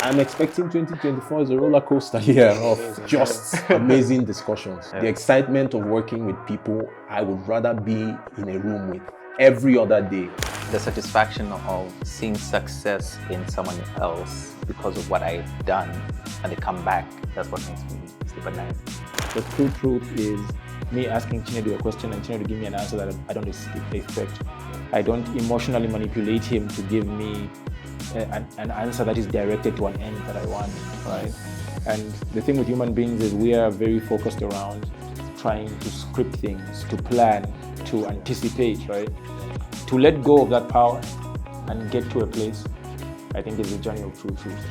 I'm expecting 2024 is a roller coaster year of just amazing discussions. The excitement of working with people I would rather be in a room with every other day. The satisfaction of seeing success in someone else because of what I've done and they come back, that's what makes me sleep at night. The truth is me asking Chinedu a question and Chinedu give me an answer that I don't expect. I don't emotionally manipulate him to give me an answer that is directed to an end that I want, right? And the thing with human beings is we are very focused around trying to script things, to plan, to anticipate, right? To let go of that power and get to a place, I think is the journey of true truth.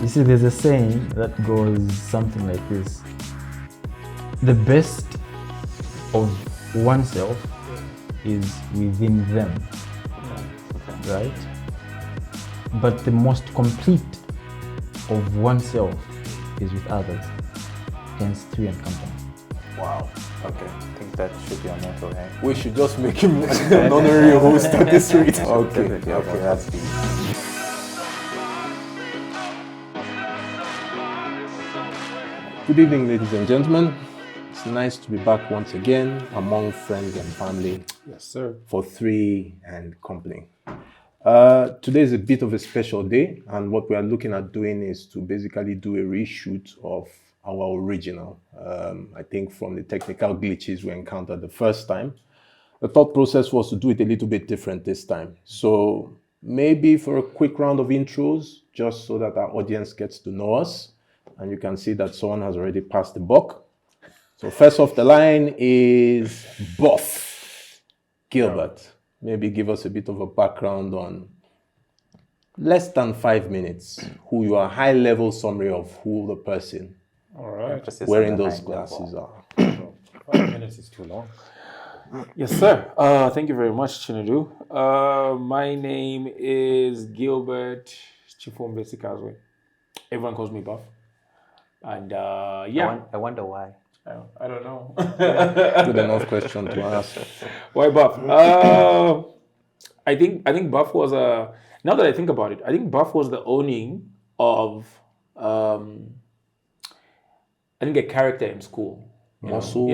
You see, there's a saying that goes something like this. The best of oneself is within them, right? But the most complete of oneself is with others, hence three and company. Wow. Okay. I think that should be a motto, right? We should just make him an honorary host at this rate. Okay, that's deep. Good evening, ladies and gentlemen. It's nice to be back once again among friends and family. Yes, sir. For three and company. Today is a bit of a special day, and what we are looking at doing is to basically do a reshoot of our original. I think from the technical glitches we encountered the first time, the thought process was to do it a little bit different this time. So maybe for a quick round of intros, just so that our audience gets to know us, and you can see that someone has already passed the buck. So first off the line is Buff Gilbert. Maybe give us a bit of a background on less than 5 minutes, who you are, high level summary of who the person All right. wearing those glasses are. 5 minutes is too long. Yes, sir. Thank you very much, Chinedu. My name is Gilbert Chifombe Sikazwe. Everyone calls me Buff. And yeah. I wonder why. I don't know. Good enough question to ask. Why Buff? I think Buff was now that I think about it, I think Buff was the owning of I think a character in school. Muscle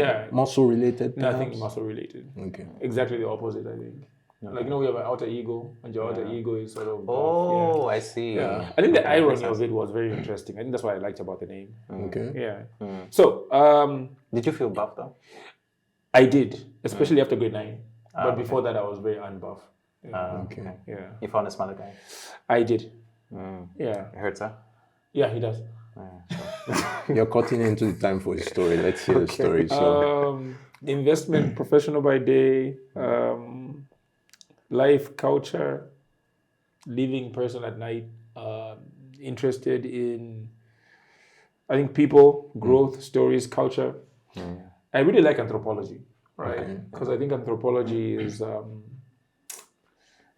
related? No, I think muscle related. Okay. Exactly the opposite, I think. Like, we have an alter ego, and your alter ego is sort of... Oh, I see. Yeah. I think the irony of it was very interesting. I think that's what I liked about the name. Okay. Yeah. So... did you feel buff, though? I did, especially after grade 9. But before that, I was very unbuff. Okay. Yeah. You found a smaller guy? I did. It Yeah. hurts, huh? Yeah, he does. You're cutting into the time for his story. Let's hear the story. So, investment professional by day, life, culture, living person at night, interested in, I think, people, growth, stories, culture. I really like anthropology, right? Because I think anthropology is, how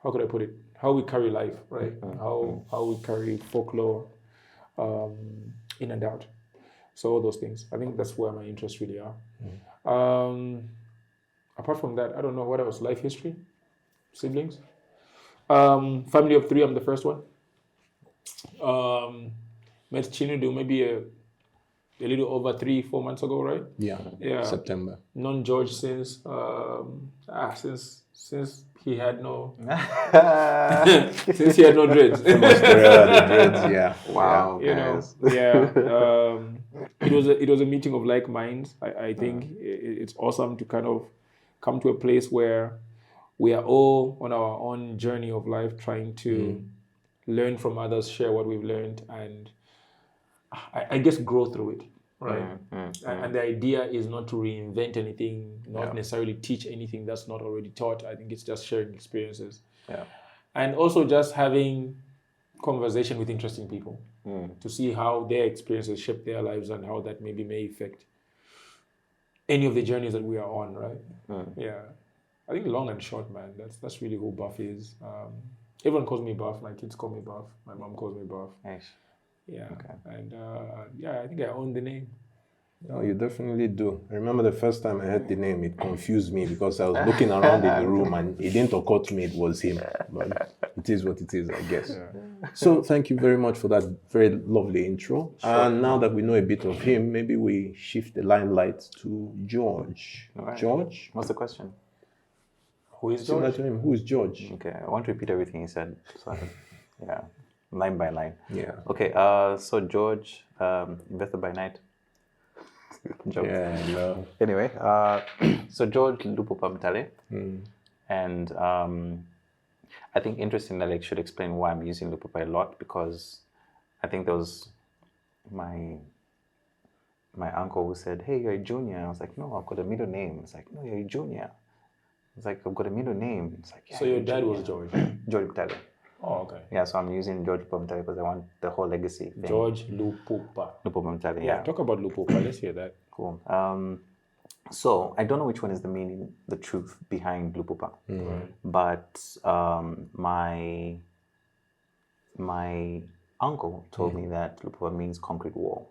could I put it? How we carry life, right? How we carry folklore in and out. So all those things. I think that's where my interests really are. Apart from that, I don't know what else. Life history, siblings, family of 3. I'm the first one. Met Chinedu maybe a little over 3-4 months ago, right? yeah. September. Known George since he had no since he had no dreads. The dreads, yeah. Wow. It was a meeting of like minds. I think it's awesome to kind of come to a place where we are all on our own journey of life, trying to learn from others, share what we've learned, and I guess grow through it, right? And the idea is not to reinvent anything, not necessarily teach anything that's not already taught. I think it's just sharing experiences. Yeah. And also just having conversation with interesting people to see how their experiences shape their lives and how that maybe may affect any of the journeys that we are on, right? Yeah. I think long and short, man, that's really who Buff is. Everyone calls me Buff. My kids call me Buff. My mom calls me Buff. Nice. Yeah. Okay. And I think I own the name. No, you definitely do. I remember the first time I heard the name, it confused me because I was looking around in the room and it didn't occur to me it was him. But it is what it is, I guess. So thank you very much for that very lovely intro. And now that we know a bit of him, maybe we shift the limelight to George. Right. George? What's the question? Who is Similar George? to him, who is George? Okay, I want to repeat everything he said. So, yeah, line by line. Yeah. Okay, so George, investor by night. Joke. Yeah, no. Anyway, so George Lupopa Mtale, and I think interesting that I should explain why I'm using Lupopa a lot, because I think there was my uncle who said, "Hey, you're a junior." I was like, "No, I've got a middle name." It's like, "No, you're a junior." It's like, "I've got a middle name." It's like, "Yeah, So your dad was George? George Mtale." Oh, okay. Yeah, so I'm using George Lupopa Mtale because I want the whole legacy thing. George Lupopa. Lupopa Mtale, Yeah, yeah. talk about Lupopa. Let's hear that. Cool. So I don't know which one is the truth behind Lupopa, but my uncle told me that Lupopa means concrete wall.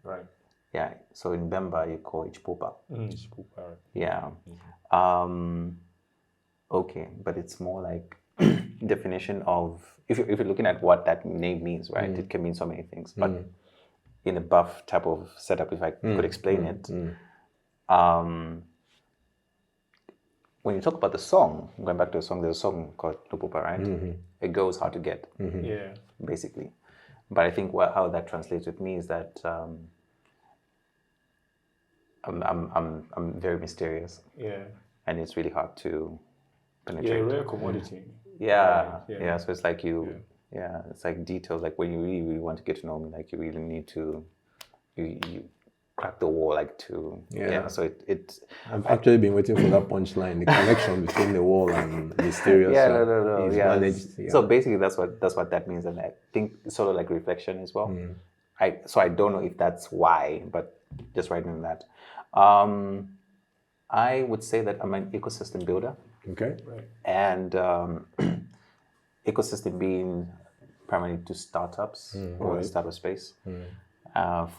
Right. Yeah. So in Bemba you call it Chipopa. Lupopa, right. Yeah. Okay, but it's more like definition of if you're looking at what that name means, right? It can mean so many things, but in a buff type of setup, if I could explain it. When you talk about the song, going back to the song, there's a song called Lupopa, right? It goes hard to get, Yeah. basically. But I think how that translates with me is that I'm very mysterious, Yeah. and it's really hard to Yeah, penetrate. rare commodity. Yeah. Yeah. So it's like it's like details. Like when you really, really want to get to know me, like you really need to, you crack the wall, like to, So it I've actually been waiting for that punchline, the connection between the wall and mysterious. no. Is Yeah. managed, yeah. So basically, that's what that means, and I think it's sort of like reflection as well. I don't know if that's why, but just writing that, I would say that I'm an ecosystem builder. Okay. Right. And ecosystem being primarily to startups or the startup space,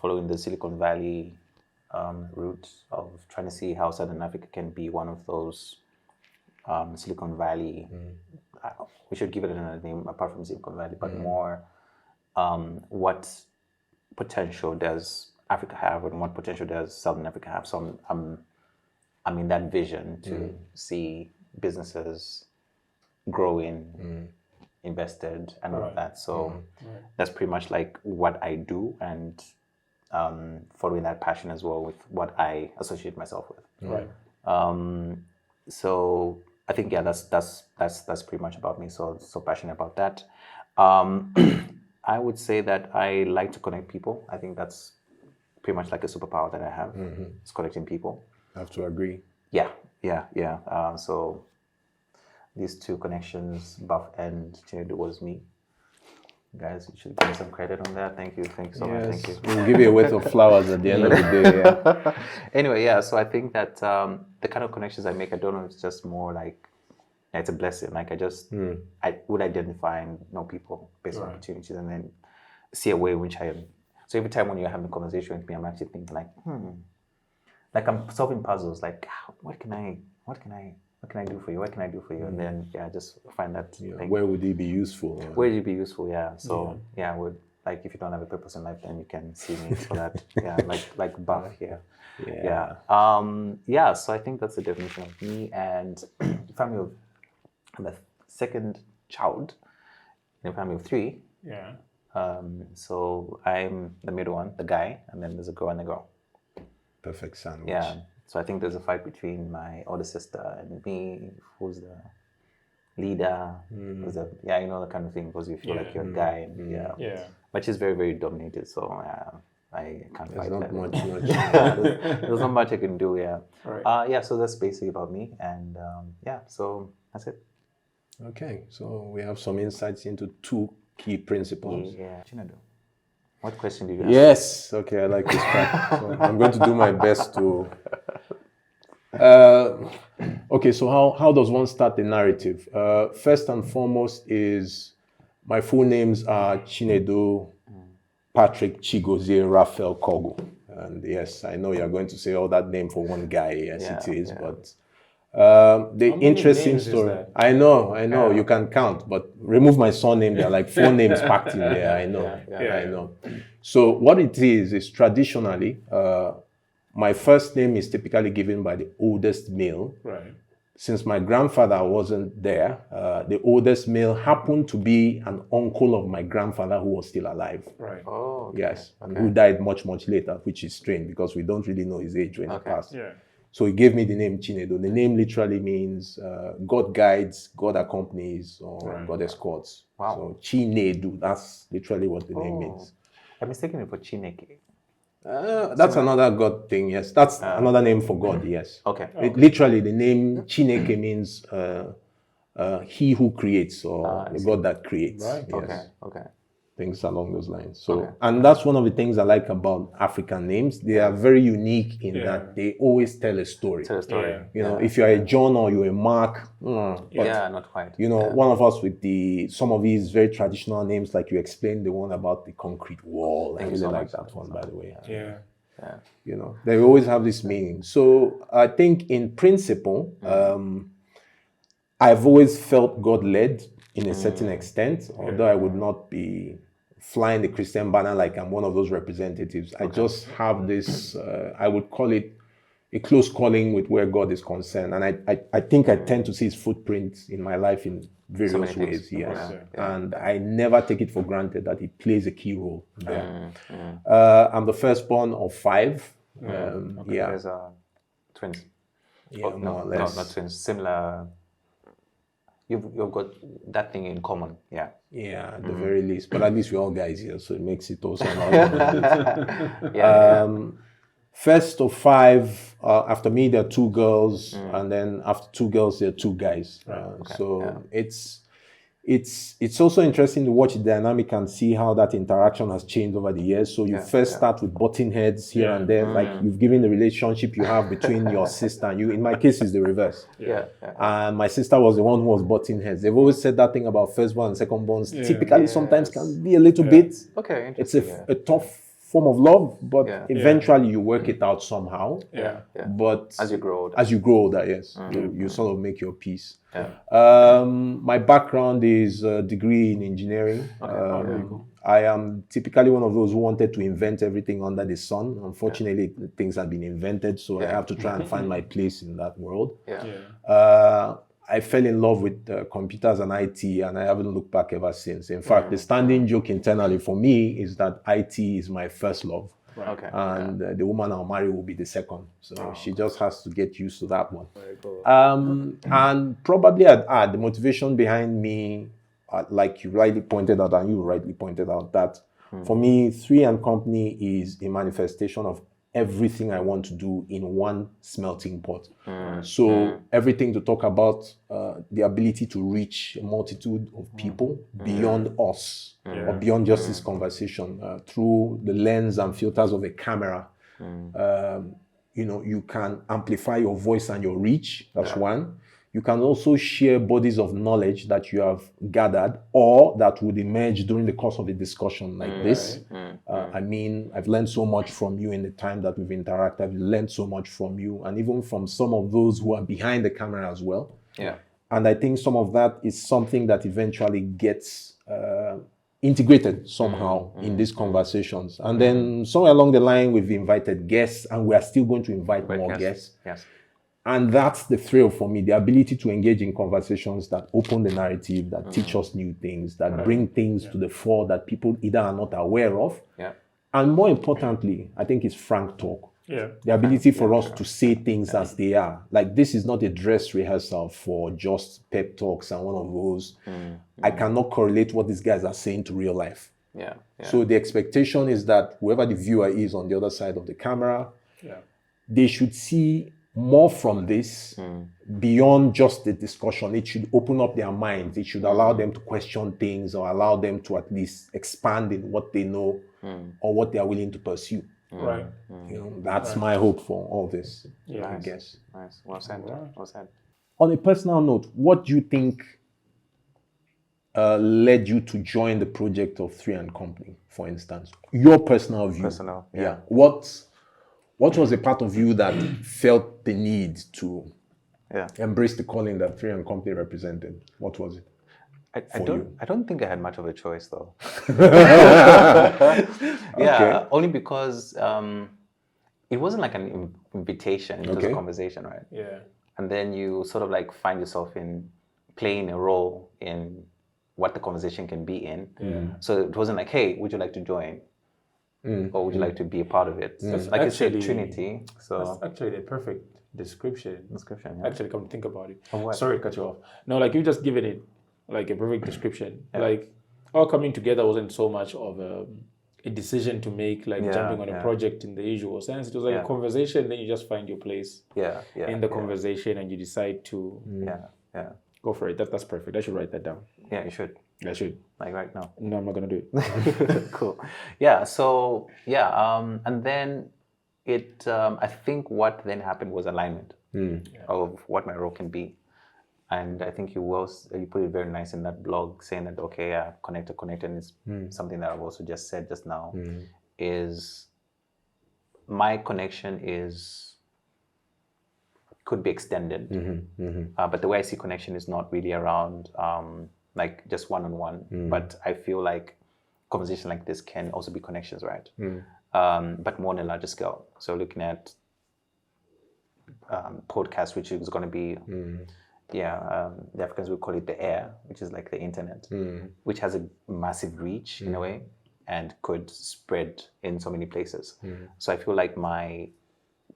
following the Silicon Valley route of trying to see how Southern Africa can be one of those Silicon Valley. We should give it another name apart from Silicon Valley, but more what potential does Africa have and what potential does Southern Africa have. So I'm in that vision to see businesses growing, invested, and all of that. So that's pretty much like what I do, and following that passion as well with what I associate myself with. Right. So I think that's pretty much about me. So passionate about that. I would say that I like to connect people. I think that's pretty much like a superpower that I have. It's connecting people. I have to agree. Yeah. So these two connections, Buff and Chinedu, was me. Guys, you should give me some credit on that. Thank you so much. Thank you. We'll give you a weight of flowers at the end of the day. Yeah. Anyway, so I think that the kind of connections I make, I don't know, it's just more like, it's a blessing. Like I would identify and know people based on opportunities, and then see a way in which I am. So every time when you're having a conversation with me, I'm actually thinking like I'm solving puzzles. Like, what can I do for you? What can I do for you? And then I just find that. Like, where would it be useful? where would it be useful? Yeah. So I would like, if you don't have a purpose in life, then you can see me for that. like Buff here. Yeah. So I think that's the definition of me and family of. I'm the second child in a family of 3. Yeah. So I'm the middle one, the guy, and then there's a girl and a girl. Perfect sandwich. Yeah. So I think there's a fight between my older sister and me, who's the leader, who's the, you know, the kind of thing, because you feel like you're a guy. And, Yeah. But she's very, very dominated, so I can't There's fight not that. much. There's not much I can do, Right. So that's basically about me, and so that's it. Okay, so we have some insights into 2 key principles. Yeah. Chinedu, what question do you have? Yes. Okay, I like this part. So I'm going to do my best to. Okay, so how does one start the narrative? First and foremost is my full names are Chinedu Patrick Chigozie Raphael Kogo. And yes, I know you're going to say, oh, that name for one guy. Yes, Yeah, it is. yeah. But the How many interesting names is story. that? I know, you can count, but remove my surname. There are like 4 names packed in there. I know, Yeah. I know. So what it is traditionally, my first name is typically given by the oldest male. Right. Since my grandfather wasn't there, the oldest male happened to be an uncle of my grandfather who was still alive. Right. Oh, okay. Yes, and who died much, much later, which is strange because we don't really know his age when he passed. Yeah. So he gave me the name Chinedu. The name literally means God guides, God accompanies, or God escorts. Wow. So Chinedu, that's literally what the name means. I'm mistaken it for Chineke. That's another God thing, yes. That's another name for God, yes. Okay. Literally, the name Chineke means he who creates, or the God that creates. Right. Yes. Okay. Things along those lines. So, and that's one of the things I like about African names. They are very unique in that they always tell a story. Tell a story. Yeah. You know, if you're a John or you're a Mark, but Not quite. you know, one of us with some of these very traditional names, like you explained the one about the concrete wall. I really like that one, by the way. Yeah. You know, they always have this meaning. So I think in principle, I've always felt God led in a certain extent, although I would not be flying the Christian banner like I'm one of those representatives. I just have this, I would call it a close calling with where God is concerned. And I think I tend to see his footprint in my life in various ways, yes. And I never take it for granted that he plays a key role there. I'm the firstborn of 5. There's twins. Yeah, Oh, more or less. not twins. Similar. You've got that thing in common. Yeah. Yeah, at the very least. But at least we're all guys here, so it makes it also first of 5, after me there are 2 girls, and then after 2 girls there are 2 guys. It's also interesting to watch the dynamic and see how that interaction has changed over the years. So you first start with butting heads here and there, like you've given the relationship you have between your sister and you. In my case, it's the reverse. And my sister was the one who was butting heads. They've always said that thing about firstborn and secondborns. Typically, sometimes can be a little bit. Okay, It's a tough form of love, but eventually you work it out somehow. But as you grow older, yes, you sort of make your peace. My background is a degree in engineering. I am typically one of those who wanted to invent everything under the sun. Unfortunately, things have been invented, so I have to try and find my place in that world. I fell in love with computers and IT, and I haven't looked back ever since. In fact, the standing joke internally for me is that IT is my first love. And the woman I'll marry will be the second. So she just has to get used to that one. And probably I'd add the motivation behind me, like you rightly pointed out, and you rightly pointed out, that for me, 3 and Company is a manifestation of everything I want to do in one smelting pot. So everything to talk about the ability to reach a multitude of people beyond us, or beyond just this conversation, through the lens and filters of a camera. You know, you can amplify your voice and your reach. That's one. You can also share bodies of knowledge that you have gathered or that would emerge during the course of a discussion like this. I mean, I've learned so much from you in the time that we've interacted. I've learned so much from you, and even from some of those who are behind the camera as well. And I think some of that is something that eventually gets integrated somehow in these conversations. And then somewhere along the line, we've invited guests, and we are still going to invite more guests. And that's the thrill for me, the ability to engage in conversations that open the narrative, that teach us new things, that bring things to the fore that people either are not aware of. And more importantly, I think it's frank talk. The ability for us to say things as they are. Like, this is not a dress rehearsal for just pep talks and one of those. I cannot correlate what these guys are saying to real life. So the expectation is that whoever the viewer is on the other side of the camera, they should see more from this beyond just the discussion. It should open up their minds. It should allow them to question things, or allow them to at least expand in what they know or what they are willing to pursue. You know, that's my hope for all this, I guess. Nice. Well said. Well said. On a personal note, what do you think led you to join the project of 3 and Company, for instance? Your personal view. Personal, Yeah. what was a part of you that felt the need to Yeah. embrace the calling that Three and Company represented? What was it? I don't think I had much of a choice though. Okay. Only because it wasn't like an invitation. It was a conversation, right? Yeah. And then you sort of like find yourself in playing a role in what the conversation can be in. So it wasn't like, hey, would you like to join? Or would you like to be a part of it? Like you said, Trinity. So That's actually the perfect description. yeah. Actually, come to think about it. Of what? Sorry to cut you off. No, like you just given it like a perfect description. Like our coming together wasn't so much of a decision to make, like jumping on a project in the usual sense. It was like a conversation. Then you just find your place in the conversation, and you decide to go for it. That's perfect. I should write that down. Yeah, you should. I should. Like right now. No, I'm not gonna do it. Cool. Yeah. So and then it. I think what then happened was alignment of what my role can be, and I think you put it very nice in that blog, saying that connect, and it's something that I've also just said just now. Is my connection could be extended, but the way I see connection is not really around like just one-on-one, but I feel like conversation like this can also be connections, right? But more on a larger scale. So looking at podcast, which is going to be the Africans would call it the air, which is like the internet, which has a massive reach in a way and could spread in so many places. So I feel like my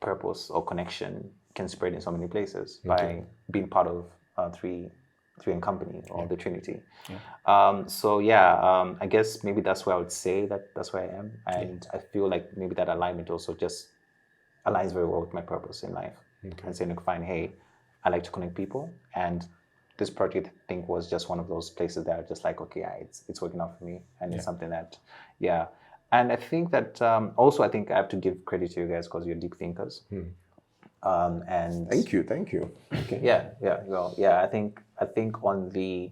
purpose or connection can spread in so many places by being part of Three and Company or the Trinity. I guess maybe that's where I would say that's where I am, and I feel like maybe that alignment also just aligns very well with my purpose in life. And saying, fine, hey, I like to connect people, and this project I think was just one of those places that are just like, okay, it's working out for me, and it's something that, and I think that also I think I have to give credit to you guys because you're deep thinkers. And Thank you. Okay. Well, I think on the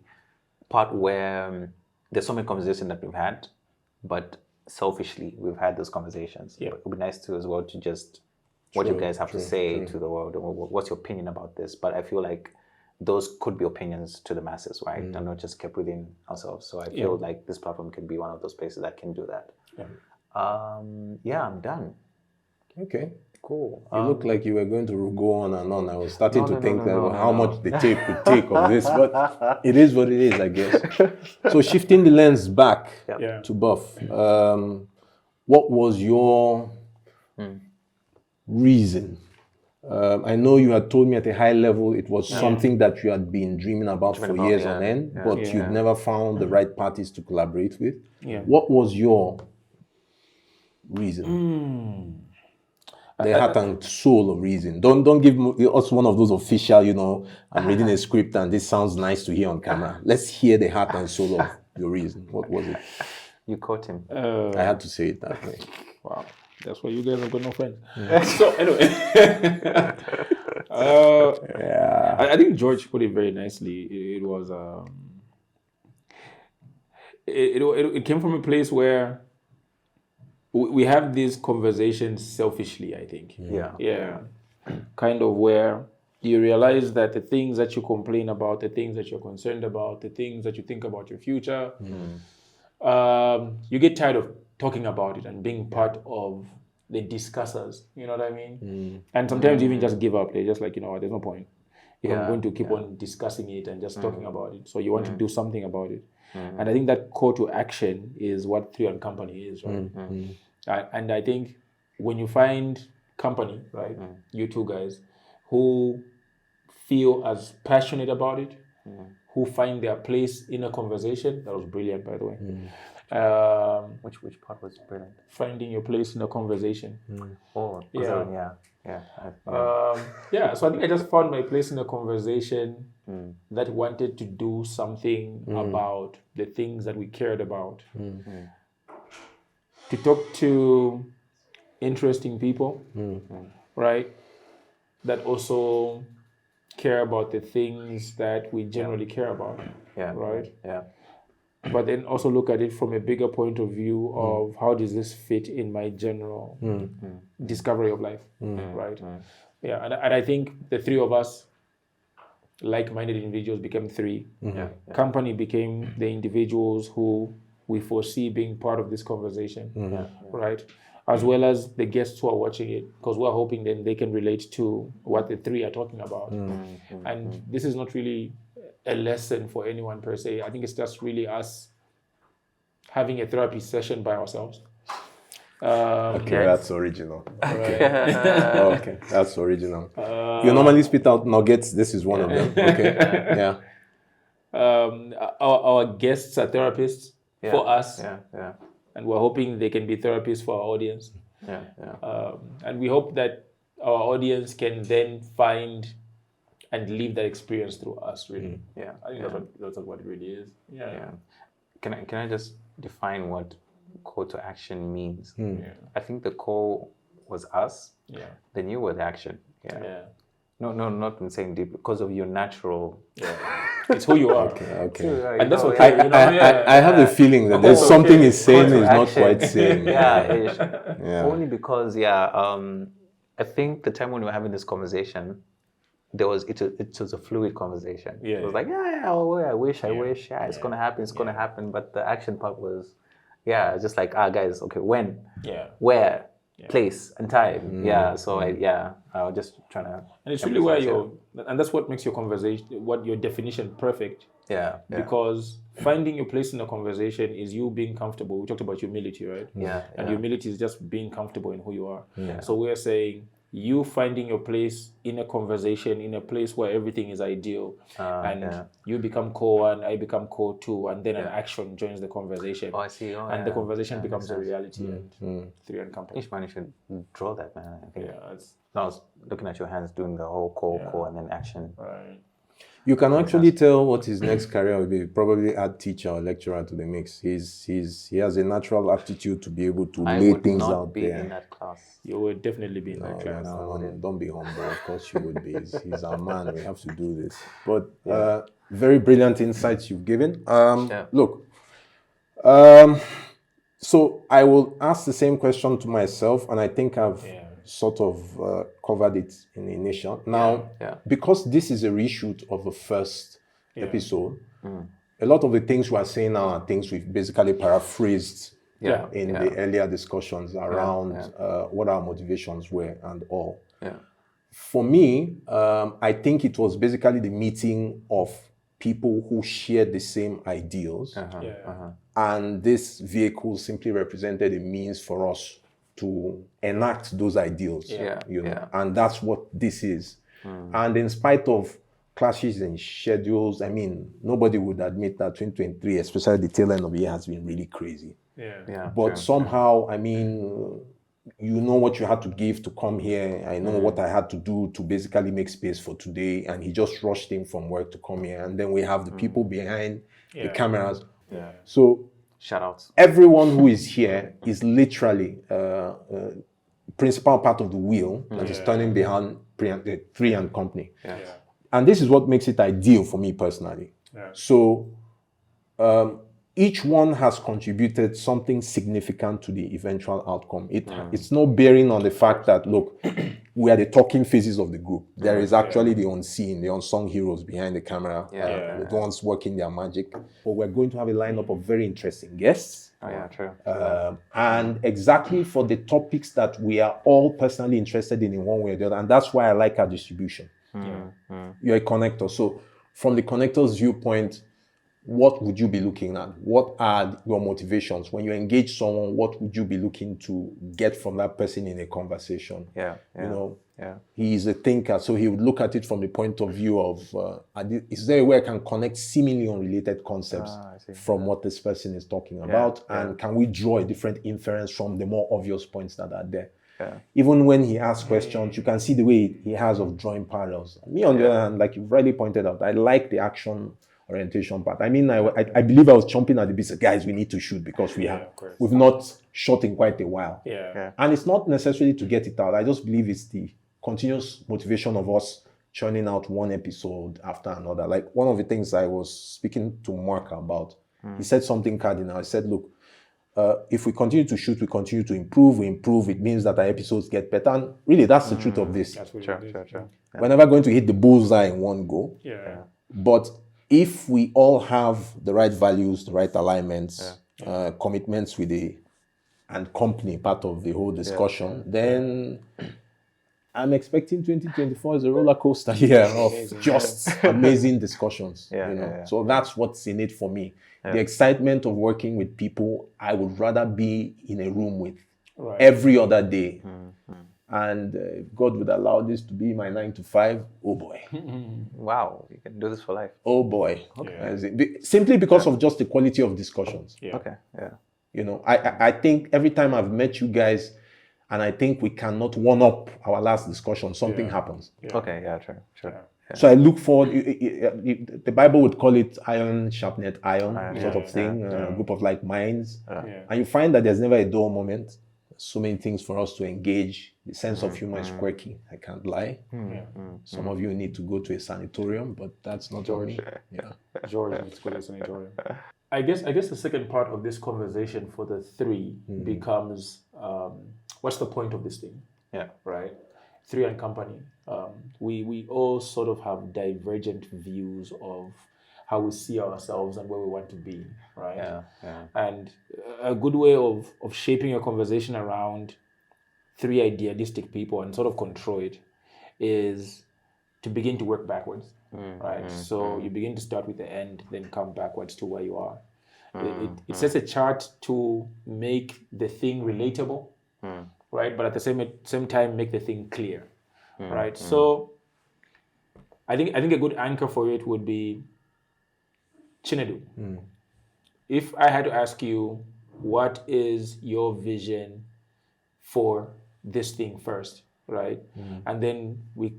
part where there's so many conversations that we've had, but selfishly we've had those conversations. It would be nice to as well to just what you guys have to say to the world. What's your opinion about this? But I feel like those could be opinions to the masses, right? And not just kept within ourselves. So I feel like this platform can be one of those places that can do that. I'm done. Okay. Cool. You look like you were going to go on and on. I was starting to think how much the tape could take of this, but it is what it is, I guess. So shifting the lens back to Buff, what was your reason? I know you had told me at a high level it was something that you had been dreaming about for years on end, but you'd never found the right parties to collaborate with. What was your reason? The heart and soul of reason. Don't give us one of those official, I'm reading a script and this sounds nice to hear on camera. Let's hear the heart and soul of your reason. What was it? You caught him. I had to say it that way. Wow. That's why you guys have got no friends. So anyway, I think George put it very nicely. It was it came from a place where we have these conversations selfishly, I think. Yeah. Kind of where you realize that the things that you complain about, the things that you're concerned about, the things that you think about your future, you get tired of talking about it and being part of the discussers. You know what I mean? And sometimes you even just give up. They're just like, there's no point. If I'm going to keep on discussing it and just talking about it. So you want to do something about it. And I think that call to action is what Three and Company is, right? And I think when you find company, right, you two guys, who feel as passionate about it, who find their place in a conversation, that was brilliant, by the way. Which part was brilliant? Finding your place in a conversation. So I think I just found my place in a conversation that wanted to do something about the things that we cared about. To talk to interesting people, right? That also care about the things that we generally care about, right? but then also look at it from a bigger point of view of how does this fit in my general discovery of life, right? Yeah, and I think the three of us, like-minded individuals, became three. Company became the individuals who we foresee being part of this conversation, right? As well as the guests who are watching it, because we're hoping then they can relate to what the three are talking about. And this is not really a lesson for anyone per se. I think it's just really us having a therapy session by ourselves. Okay, that's original. Okay, that's original. You normally spit out nuggets. This is one of them. Okay, yeah. Our guests are therapists for us, Yeah. and we're hoping they can be therapists for our audience. And we hope that our audience can then find and live that experience through us. Really, I think that's what it really is. Yeah. Can I just define what call to action means? I think the call was us. The new was action. No, not in saying deep, because of your natural. It's who you are. Okay. And that's okay. I have a feeling that there's something he's saying is not quite saying. Only because I think the time when we were having this conversation, it was a fluid conversation. It was like, I wish, it's gonna happen. But the action part was, just like, guys, okay, when, where, place, and time. So I was just trying to. And it's really where and that's what makes your conversation, what your definition perfect. Because finding your place in a conversation is you being comfortable. We talked about humility, right? And humility is just being comfortable in who you are. So we're saying you finding your place in a conversation, in a place where everything is ideal, and you become core one, I become core two, and then an action joins the conversation. I see. And the conversation becomes a reality. And three and company. Each man, you should draw that, man. I think. I was looking at your hands doing the whole core, and then action. Right. You can actually tell what his next career will be. Probably add teacher or lecturer to the mix. He has a natural aptitude to be able to lay things out there. I would not be in that class. You would definitely be in that class. No, don't be humble. Of course you would be. He's our man. We have to do this. But very brilliant insights you've given. Look, so I will ask the same question to myself, and I think I've sort of covered it in the initial. Now, because this is a reshoot of the first episode, a lot of the things we are saying now are things we've basically paraphrased in the earlier discussions around what our motivations were and all. For me, I think it was basically the meeting of people who shared the same ideals, and this vehicle simply represented a means for us to enact those ideals, and that's what this is. And in spite of clashes in schedules, I mean, nobody would admit that 2023, especially the tail end of the year, has been really crazy. But somehow, I mean, you know what you had to give to come here. I know what I had to do to basically make space for today, and he just rushed in from work to come here. And then we have the people behind the cameras. So shout outs. Everyone who is here is literally principal part of the wheel that is turning behind Three and Company. And this is what makes it ideal for me personally. So each one has contributed something significant to the eventual outcome. It's no bearing on the fact that, look, we are the talking phases of the group. There is actually the unseen, the unsung heroes behind the camera, the ones working their magic. But we're going to have a lineup of very interesting guests. And exactly for the topics that we are all personally interested in one way or the other. And that's why I like our distribution. You're a connector. So from the connector's viewpoint, what would you be looking at? What are your motivations? When you engage someone, what would you be looking to get from that person in a conversation? He is a thinker, so he would look at it from the point of view of, is there a way I can connect seemingly unrelated concepts from what this person is talking about? And can we draw a different inference from the more obvious points that are there? Even when he asks questions, you can see the way he has of drawing parallels. Me, on the other hand, like you've rightly pointed out, I like the action orientation part. I mean, I believe I was chomping at the bit. Guys, we need to shoot because we've not shot in quite a while. And it's not necessarily to get it out. I just believe it's the continuous motivation of us churning out one episode after another. Like one of the things I was speaking to Mark about He said something cardinal. He said, look, if we continue to shoot, we continue to improve, it means that our episodes get better. And really, that's the truth of this. That's what Sure, it is. sure, sure. Yeah. We're never going to hit the bullseye in one go. Yeah. But if we all have the right values, the right alignments, commitments with and company part of the whole discussion, then I'm expecting 2024 is a roller coaster year of just amazing discussions. So that's what's in it for me. The excitement of working with people I would rather be in a room with every other day. And if God would allow this to be my 9 to 5, oh boy. Wow, you can do this for life. Oh boy. Simply because of just the quality of discussions. Okay, yeah. You know, I think every time I've met you guys, and I think we cannot one up our last discussion, something happens. Okay, yeah, sure. Yeah. So I look forward, the Bible would call it iron sharpened iron, sort of thing, a group of like minds. And you find that there's never a dull moment. So many things for us to engage. The sense of humor is quirky, I can't lie. Some of you need to go to a sanatorium, but that's not George. me. George needs to go to a sanatorium. I guess the second part of this conversation for the three becomes what's the point of this thing? Yeah. Right? Three and Company. We all sort of have divergent views of how we see ourselves and where we want to be, right? Yeah. And a good way of shaping a conversation around three idealistic people and sort of control it is to begin to work backwards, right? So you begin to start with the end, then come backwards to where you are. It sets a chart to make the thing relatable, right? But at the same time, make the thing clear, right? So I think a good anchor for it would be Chinedu. If I had to ask you, what is your vision for this thing first, right? And then we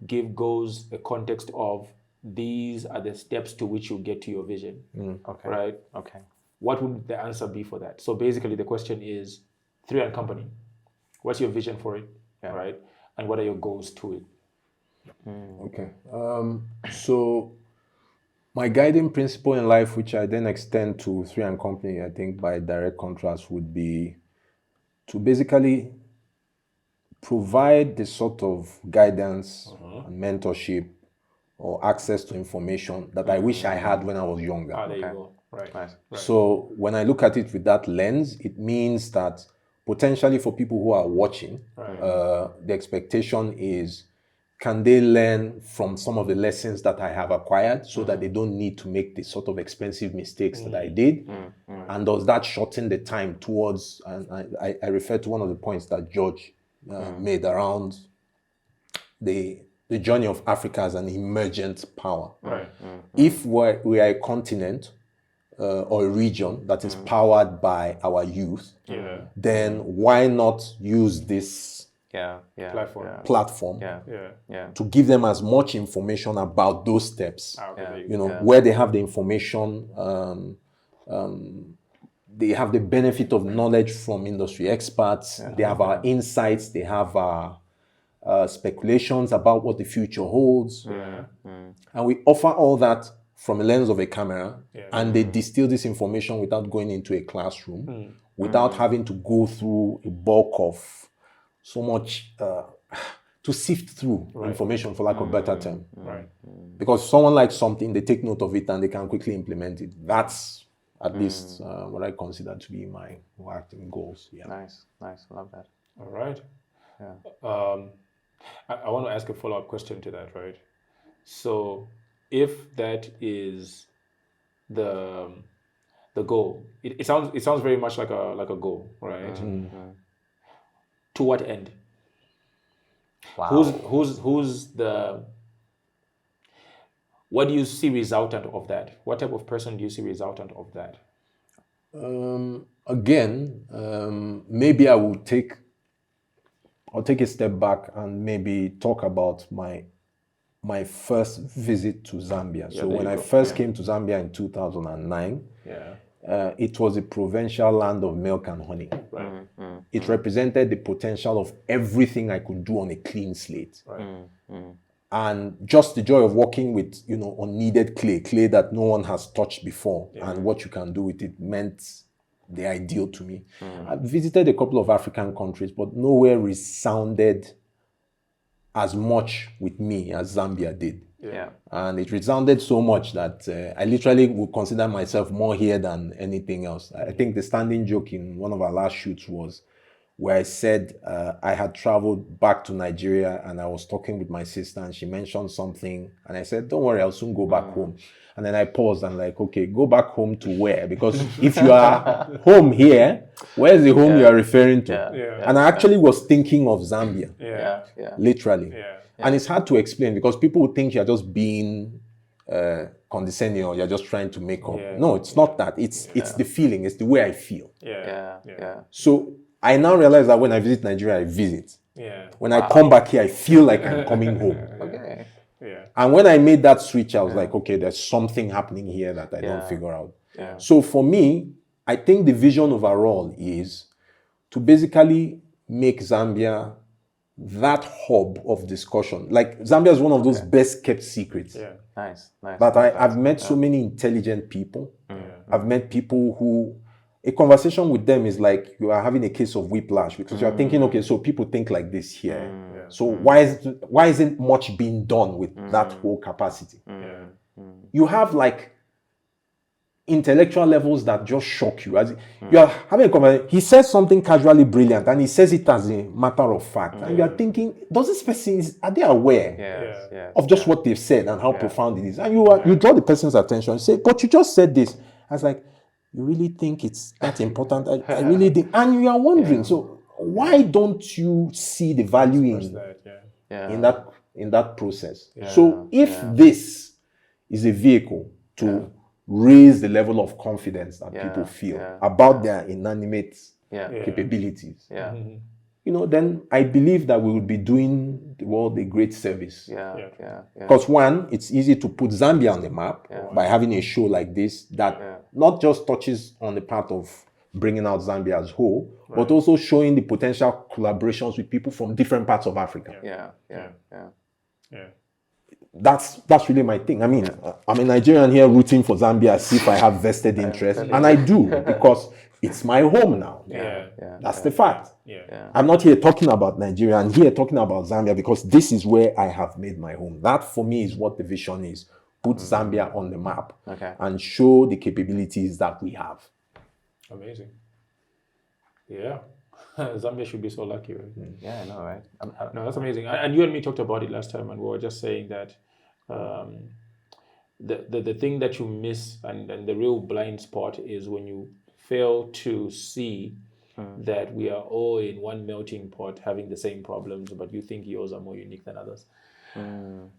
give goals a context of these are the steps to which you get to your vision, Okay. right? Okay. What would the answer be for that? So basically the question is, Three and Company, what's your vision for it, right? And what are your goals to it? Okay. So my guiding principle in life, which I then extend to Three and Company, I think by direct contrast, would be to basically provide the sort of guidance and mentorship or access to information that I wish I had when I was younger. There you go. Right. Nice. So when I look at it with that lens, it means that potentially for people who are watching, the expectation is, can they learn from some of the lessons that I have acquired so that they don't need to make the sort of expensive mistakes that I did? And does that shorten the time towards, and I refer to one of the points that George made around the journey of Africa as an emergent power. Right. If we are a continent or a region that is powered by our youth, then why not use this platform to give them as much information about those steps? Where they have the information, they have the benefit of knowledge from industry experts, they have our insights, they have our speculations about what the future holds. And we offer all that from a lens of a camera, and they distill this information without going into a classroom, without having to go through a bulk of so much to sift through information, for lack of a better term. Because if someone likes something, they take note of it and they can quickly implement it. That's at least what I consider to be my acting goals. Nice. Love that. All right. I want to ask a follow-up question to that, right? So if that is the goal, it sounds very much like a goal, right? To what end? Wow. Who's the, what do you see resultant of that? What type of person do you see resultant of that? Maybe I'll take a step back and maybe talk about my first visit to Zambia. So when I first came to Zambia in 2009, it was a provincial land of milk and honey. It represented the potential of everything I could do on a clean slate. and just the joy of working with, you know, unneeded clay that no one has touched before, and what you can do with it meant the ideal to me. I visited a couple of African countries, but nowhere resounded as much with me as Zambia did. Yeah. And it resounded so much that I literally would consider myself more here than anything else. I think the standing joke in one of our last shoots was where I said I had traveled back to Nigeria and I was talking with my sister and she mentioned something and I said, don't worry, I'll soon go back home. And then I paused and like, okay, go back home to where? Because if you are home here, where's the home you are referring to? And I actually was thinking of Zambia, literally. And it's hard to explain because people would think you're just being condescending or you're just trying to make up. No, it's not that. It's the feeling. It's the way I feel. So I now realize that when I visit Nigeria, I visit. When I come back here, I feel like I'm coming home. And when I made that switch, I was like, okay, there's something happening here that I don't figure out. So for me, I think the vision overall is to basically make Zambia that hub of discussion. Like Zambia is one of those best kept secrets. Nice. But I've met so many intelligent people. I've met people who a conversation with them is like you are having a case of whiplash because you are thinking, okay, so people think like this here. So why isn't much being done with that whole capacity? You have like intellectual levels that just shock you. As you are having a conversation, he says something casually brilliant and he says it as a matter of fact. And you are thinking, does this person, are they aware of just what they've said and how profound it is? And you draw the person's attention and say, but you just said this. I was like, you really think it's that important? I really did. And you are wondering, so why don't you see the value in that process? So if this is a vehicle to raise the level of confidence that people feel about their inanimate capabilities, you know, then I believe that we would be doing the world a great service. Because one, it's easy to put Zambia on the map by having a show like this that not just touches on the part of bringing out Zambia as whole, but also showing the potential collaborations with people from different parts of Africa. That's really my thing. I mean, I'm a Nigerian here rooting for Zambia as if I have vested interest, and I do because it's my home now. That's the fact. I'm not here talking about Nigeria. I'm here talking about Zambia because this is where I have made my home. That for me is what the vision is. Put Zambia on the map and show the capabilities that we have. Amazing. Yeah. Zambia should be so lucky, right? Yeah, I know, right? No, that's amazing. And you and me talked about it last time, and we were just saying that the thing that you miss and the real blind spot is when you fail to see that we are all in one melting pot having the same problems, but you think yours are more unique than others.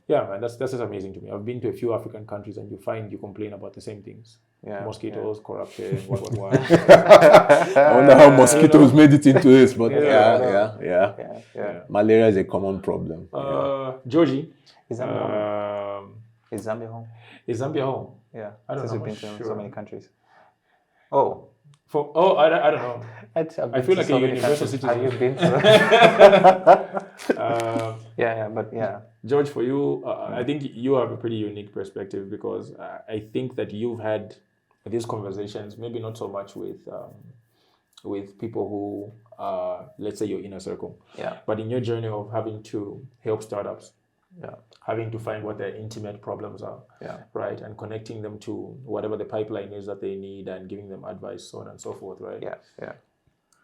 Yeah, man, that's just amazing to me. I've been to a few African countries and you find you complain about the same things. Mosquitoes, corruption, what. I wonder how mosquitoes made it into this, but malaria is a common problem. Georgie, is Zambia home? Is Zambia home? Is Zambia home? Yeah, I don't know. You've been to so many countries. Oh. I don't know. I feel like a universal citizen. Have you been to? But George, for you, I think you have a pretty unique perspective because I think that you've had these conversations, maybe not so much with people who are, let's say, your inner circle. But in your journey of having to help startups, having to find what their intimate problems are, right, and connecting them to whatever the pipeline is that they need and giving them advice, so on and so forth, right?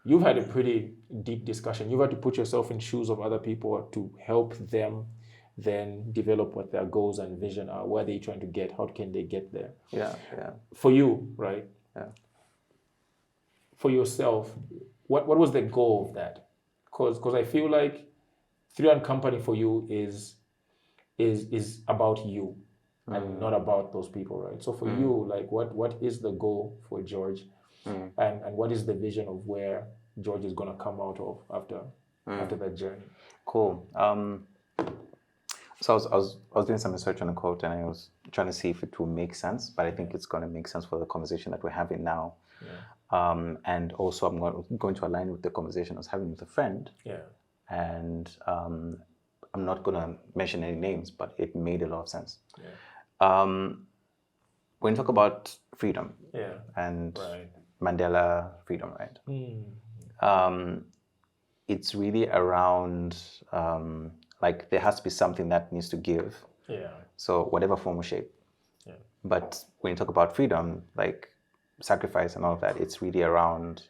You've had a pretty deep discussion. You've had to put yourself in shoes of other people to help them then develop what their goals and vision are, where they're trying to get, how can they get there. For you, right? For yourself, what was the goal of that? Because I feel like 3 Company for you is about you and not about those people, right? So for you, like what is the goal for George, and what is the vision of where George is gonna come out of after that journey? Cool. So I was doing some research on the quote and I was trying to see if it will make sense, but I think it's going to make sense for the conversation that we're having now. And also I'm going to align with the conversation I was having with a friend. And I'm not going to mention any names, but it made a lot of sense. When you talk about freedom and Mandela freedom, right? It's really around like there has to be something that needs to give. So whatever form or shape. But when you talk about freedom, like sacrifice and all of that, it's really around.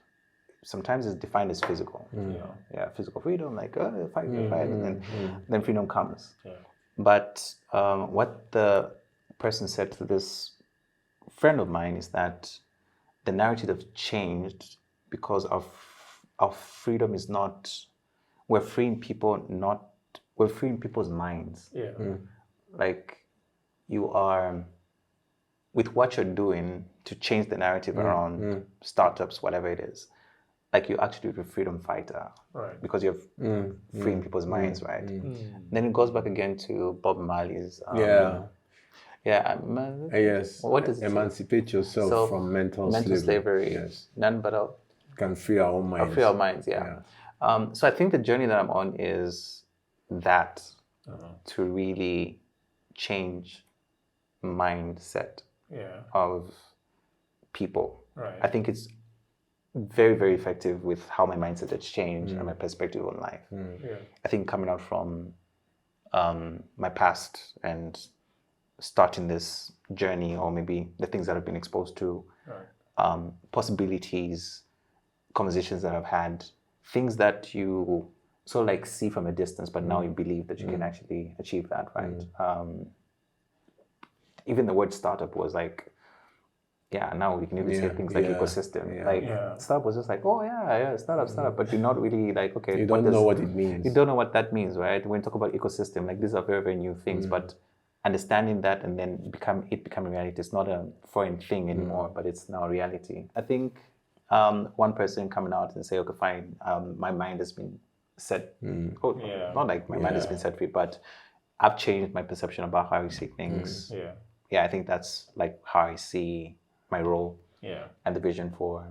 Sometimes it's defined as physical. Physical freedom, like fight, and then freedom comes. But what the person said to this friend of mine is that the narrative have changed because of our freedom is not. We're freeing people, not we're freeing people's minds. Like you are with what you're doing to change the narrative around startups, whatever it is. Like you actually do a freedom fighter, because you're freeing people's minds, right? Then it goes back again to Bob Marley's. Yes. What does it emancipate yourself from mental slavery? Yes. None but can free our own minds. Free our minds. So I think the journey that I'm on is that to really change mindset of people. I think it's very, very effective with how my mindset has changed and my perspective on life. I think coming out from my past and starting this journey, or maybe the things that I've been exposed to, possibilities, conversations that I've had, things that you sort of like see from a distance, but now you believe that you can actually achieve that, right? Even the word startup was like, now we can even say things like ecosystem. Startup was just like, startup, but you're not really like, okay, you don't know what it means. You don't know what that means, right? When you talk about ecosystem, like these are very, very new things, but understanding that and then becoming reality, it's not a foreign thing anymore, but it's now reality. I think one person coming out and say, okay, fine, my mind has been set. Not like my mind has been set free, but I've changed my perception about how I see things. I think that's like how I see my role and the vision for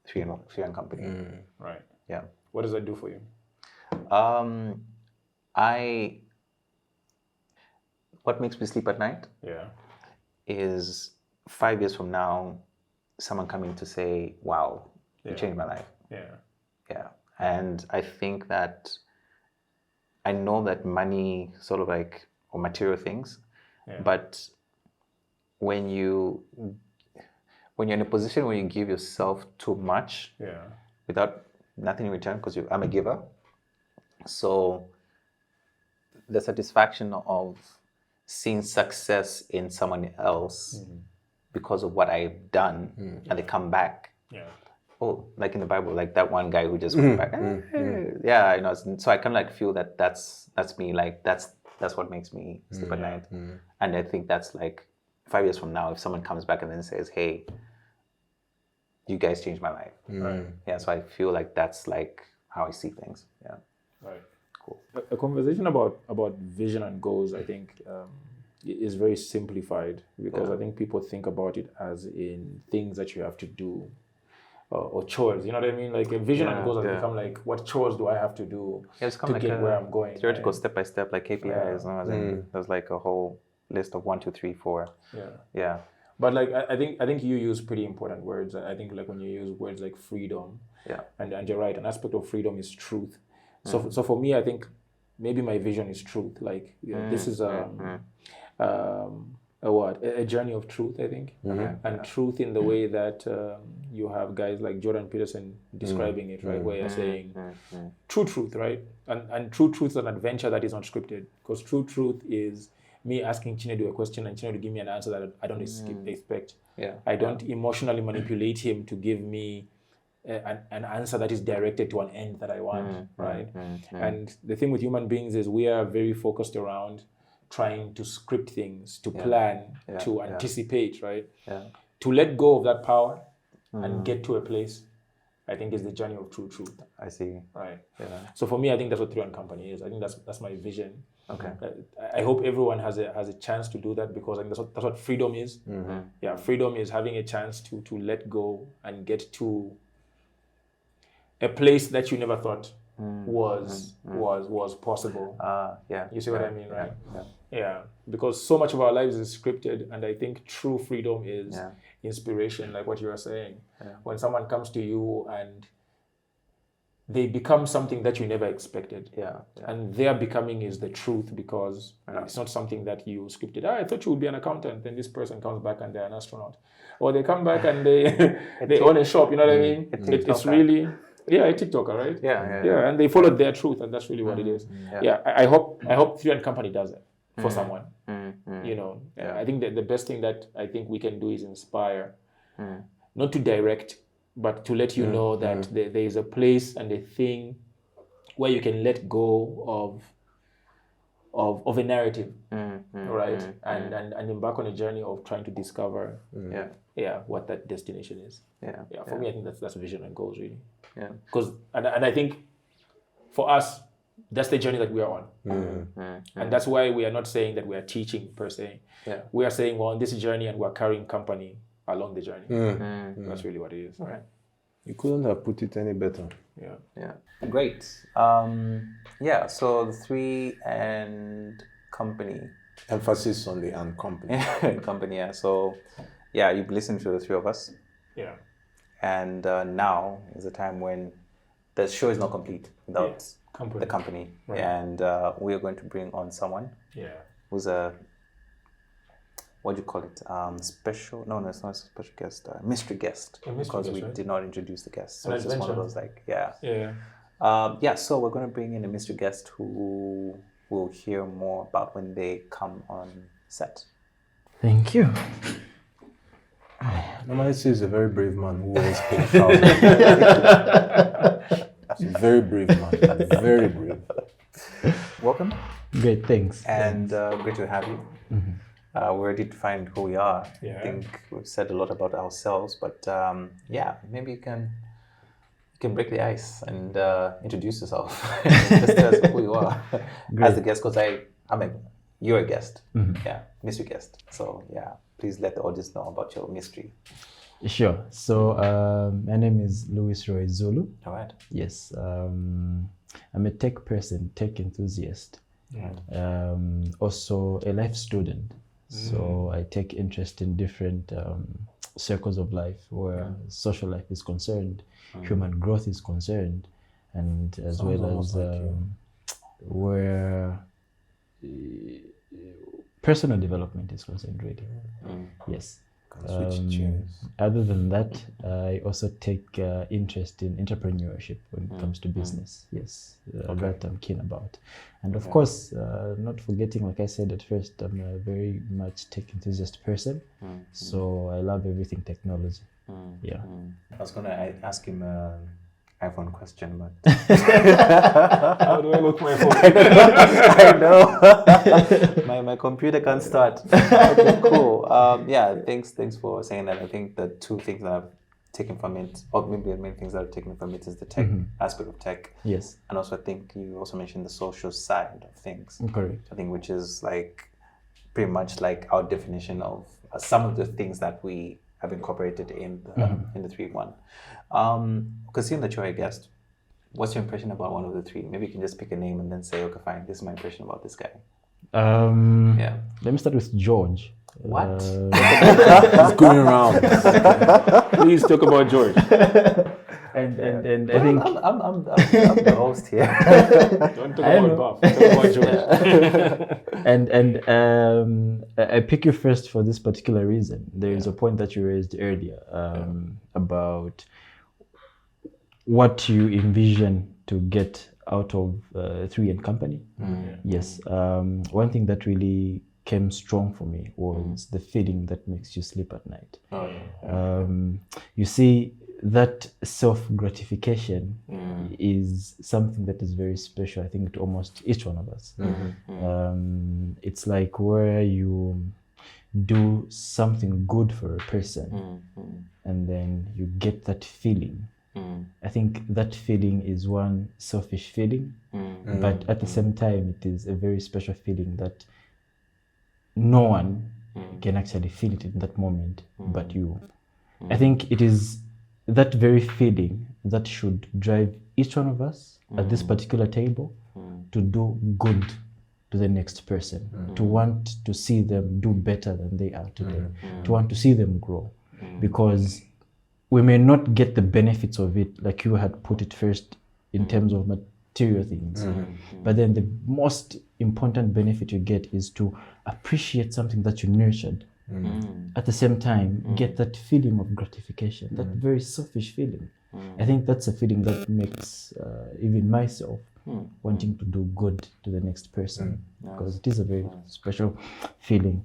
Three and Company. Right. Yeah. What does that do for you? What makes me sleep at night is 5 years from now, someone coming to say, wow, you changed my life. Yeah. And I think that I know that money sort of like, or material things, but when you're in a position where you give yourself too much without nothing in return, because I'm a giver. So the satisfaction of seeing success in someone else because of what I've done, and they come back. Oh, like in the Bible, like that one guy who just went back. So I kind of like feel that that's me. Like that's what makes me sleep at night. And I think that's like 5 years from now, if someone comes back and then says, hey, you guys changed my life. So I feel like that's like how I see things. Right. Cool. A conversation about vision and goals, I think, is very simplified, because I think people think about it as in things that you have to do, or chores. You know what I mean? Like a vision and goals has become like, what chores do I have to do to like get where I'm going? Theoretical step by step, like KPIs. There's like a whole list of 1, 2, 3, 4. Yeah. But like I think you use pretty important words. I think like when you use words like freedom, and you're right, an aspect of freedom is truth. So for me, I think maybe my vision is truth. Like this is a journey of truth, I think, and truth in the way that you have guys like Jordan Peterson describing it, right, where you're saying true truth, right, and true truth is an adventure that is not scripted, because true truth is me asking Chinedu a question and Chinedu give me an answer that I don't expect. I don't emotionally manipulate him to give me an answer that is directed to an end that I want, right? And the thing with human beings is we are very focused around trying to script things, to plan, to anticipate, right? To let go of that power and get to a place, I think, is the journey of true truth. I see. Right. So for me, I think that's what Three and Company is. I think that's my vision. Okay. I hope everyone has a chance to do that, because I think that's what freedom is. Freedom is having a chance to let go and get to a place that you never thought was possible. Yeah. You see what I mean, right? Yeah. Yeah, because so much of our lives is scripted, and I think true freedom is Yeah. inspiration, like what you were saying. Yeah. When someone comes to you and they become something that you never expected. Yeah. And their becoming is the truth, because it's not something that you scripted. I thought you would be an accountant. Then this person comes back and they're an astronaut. Or they come back and they own a shop, you know what I mean? It's really, a TikToker, right? Yeah. And they followed their truth, and that's really what it is. I hope 3 and Company does it for someone. You know, I think that the best thing that I think we can do is inspire, not to direct, but to let you know that there is a place and a thing where you can let go of a narrative, right? And embark on a journey of trying to discover what that destination is. For me, I think that's vision and goals, really. Because and I think for us, that's the journey that we are on. And that's why we are not saying that we are teaching per se. We are saying we're on this journey and we're carrying company along the journey. That's really what it is. Right. You couldn't have put it any better. Yeah. Great. So the 3 and Company. Emphasis on the and company. Company, yeah. So, you've listened to the 3 of us. Yeah. And now is the time when the show is not complete without the company. Right. And we are going to bring on someone who's a, what do you call it? Special? No, it's not a special guest. Mystery guest. Because we did not introduce the guest. So it's just one of those so we're going to bring in a mystery guest who will hear more about when they come on set. Thank you. Normally, he's a very brave man who wears pink trousers. He's a very brave man. Very brave. Welcome. Great, thanks. And great to have you. We're ready to find who we are. I think we've said a lot about ourselves, but maybe you can break the ice and introduce yourself. Just tell us who you are as the guest, because you're a guest. Mystery guest. So please let the audience know about your mystery. Sure. So my name is Louis Roy Zulu. All right. Yes. I'm a tech person, tech enthusiast. Also a life student. So I take interest in different circles of life where social life is concerned, human growth is concerned, and as well as where personal development is concerned, really. Yes. Other than that, I also take interest in entrepreneurship when it comes to business. Yes, that I'm keen about. And of course, not forgetting, like I said at first, I'm a very much tech enthusiast person. So I love everything technology. I was going to ask him an iPhone question, but... How do I look my phone? I know. my computer can't start. Okay, cool. Thanks for saying that. I think the 2 things that I've taken from it, or maybe the main things that I've taken from it, is the tech aspect of tech. Yes. And also I think you also mentioned the social side of things. Correct. I think which is like pretty much like our definition of some of the things that we have incorporated in the 3-1. Because seeing that you're a guest, what's your impression about one of the 3? Maybe you can just pick a name and then say, okay, fine, this is my impression about this guy. Let me start with George. What? It's going around. Please talk about George. And I think I'm the host here. Don't talk about Buff. Talk about George. and I pick you first for this particular reason. There is a point that you raised earlier about what you envision to get out of 3 and Company. Yes. One thing that really came strong for me was the feeling that makes you sleep at night. You see, that self-gratification is something that is very special, I think, to almost each one of us. It's like where you do something good for a person and then you get that feeling. I think that feeling is one selfish feeling, but at the same time, it is a very special feeling that no one can actually feel it in that moment but you. I think it is that very feeling that should drive each one of us at this particular table to do good to the next person, to want to see them do better than they are today, to want to see them grow. Because we may not get the benefits of it, like you had put it first, in terms of material things. But then the most important benefit you get is to appreciate something that you nurtured. At the same time, get that feeling of gratification, that very selfish feeling. I think that's a feeling that makes even myself wanting to do good to the next person, because it is a very special feeling.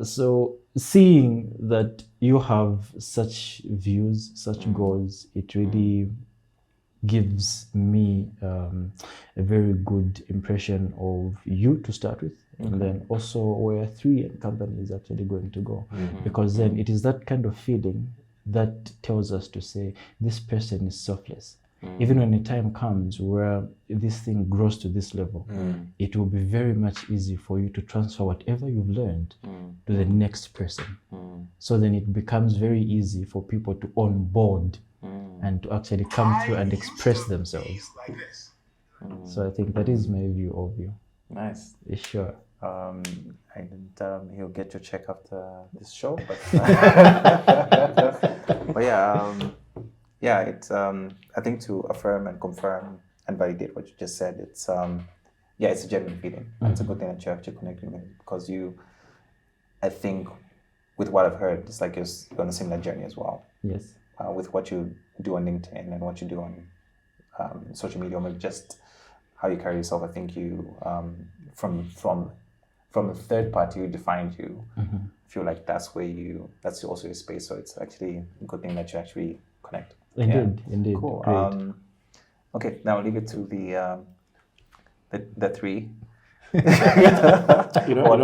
So seeing that you have such views, such goals, it really gives me a very good impression of you to start with, and then also where 3 and company is actually going to go, because then it is that kind of feeling that tells us to say this person is selfless. Even when the time comes where this thing grows to this level, it will be very much easy for you to transfer whatever you've learned to the next person. So then it becomes very easy for people to onboard and to actually come through and express themselves. So I think that is my view of you. Nice. Sure. And he'll get your check after this show. But, but yeah, it's I think to affirm and confirm and validate what you just said, it's it's a genuine feeling. And it's a good thing that you're actually connecting with, because I think with what I've heard, it's like you're on a similar journey as well. Yes. With what you do on LinkedIn and what you do on social media, or maybe just how you carry yourself. I think you from a third party who defined you, feel like that's also your space. So it's actually a good thing that you actually connect. Indeed. Cool. Great. Okay, now I'll leave it to the 3.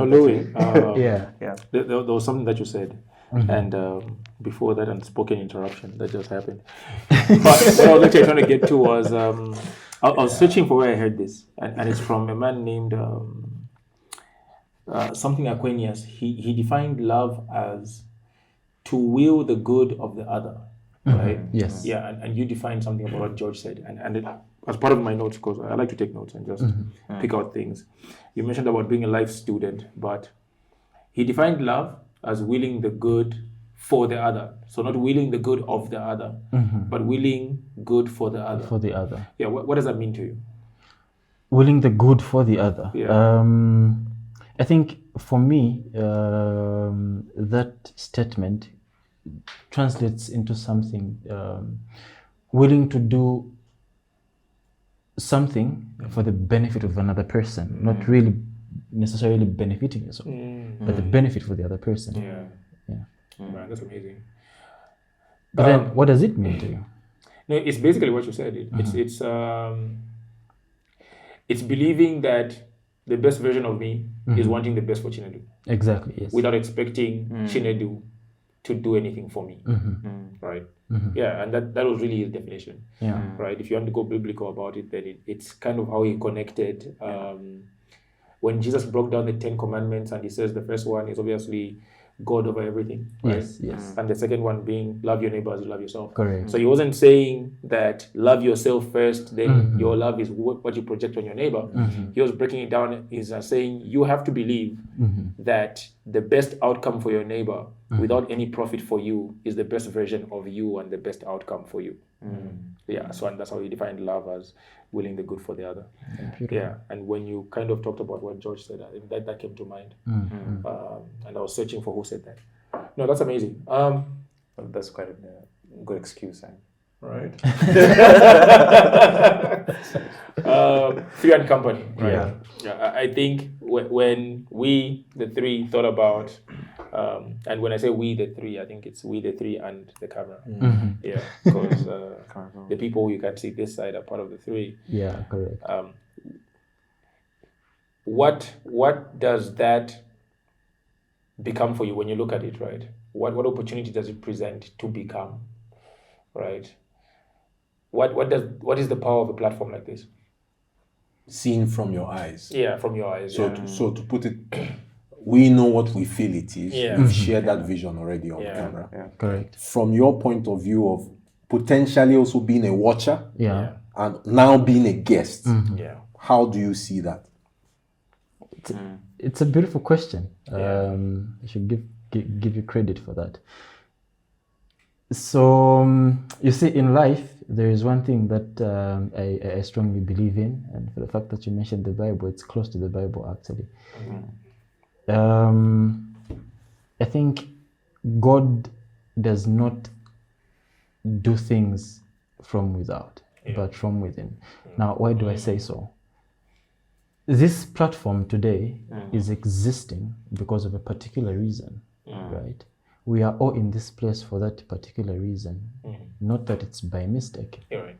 Louis, there was something that you said, and before that, unspoken interruption that just happened. But what I was actually trying to get to was, I was searching for where I heard this, and it's from a man named something Aquinas. He defined love as to will the good of the other, right? Yes. Yeah, and you defined something about what George said, and it, as part of my notes, because I like to take notes and just pick out things. You mentioned about being a life student, but he defined love as willing the good for the other. So not willing the good of the other, but willing good for the other. For the other. Yeah, what does that mean to you? Willing the good for the other. Yeah. I think for me, that statement translates into something, willing to do something for the benefit of another person, not really necessarily benefiting yourself, but the benefit for the other person. Yeah. Man, that's amazing. But then, what does it mean to you? No, it's basically what you said. It's believing that the best version of me is wanting the best for Chinedu. Exactly. Yes. Without expecting Chinedu to do anything for me, right? Yeah, and that was really his definition. Yeah. Right. If you want to go biblical about it, then it's kind of how he connected. When Jesus broke down the 10 commandments, and he says the first one is obviously God over everything, right? Yes. And the second one being love your neighbor as you love yourself. Correct. So he wasn't saying that love yourself first, then your love is what you project on your neighbor. He was breaking it down. He's saying you have to believe that the best outcome for your neighbor without any profit for you is the best version of you and the best outcome for you. Yeah, so and that's how he defined love, as willing the good for the other. Yeah, and when you kind of talked about what George said, that came to mind. And I was searching for who said that. No, that's amazing. That's quite a good excuse, right? 3 and company, right? Yeah, I think when we, the 3, thought about, and when I say we, the 3, I think it's we, the 3, and the camera. Yeah, because the people you can see this side are part of the 3. Yeah, correct. What does that become for you when you look at it, right? What opportunity does it present to become, right? What is the power of a platform like this? Seen from your eyes. Yeah, from your eyes. So to put it, we know what we feel it is. Yeah. We've shared that vision already on camera. Yeah. Correct. From your point of view of potentially also being a watcher, Yeah. and now being a guest. Yeah. How do you see that? It's a beautiful question. I should give you credit for that. So you see, in life, there is one thing that I strongly believe in, and for the fact that you mentioned the Bible, it's close to the Bible actually. I think God does not do things from without, but from within. Now, why do I say so? This platform today is existing because of a particular reason, right? We are all in this place for that particular reason. Not that it's by mistake. Right.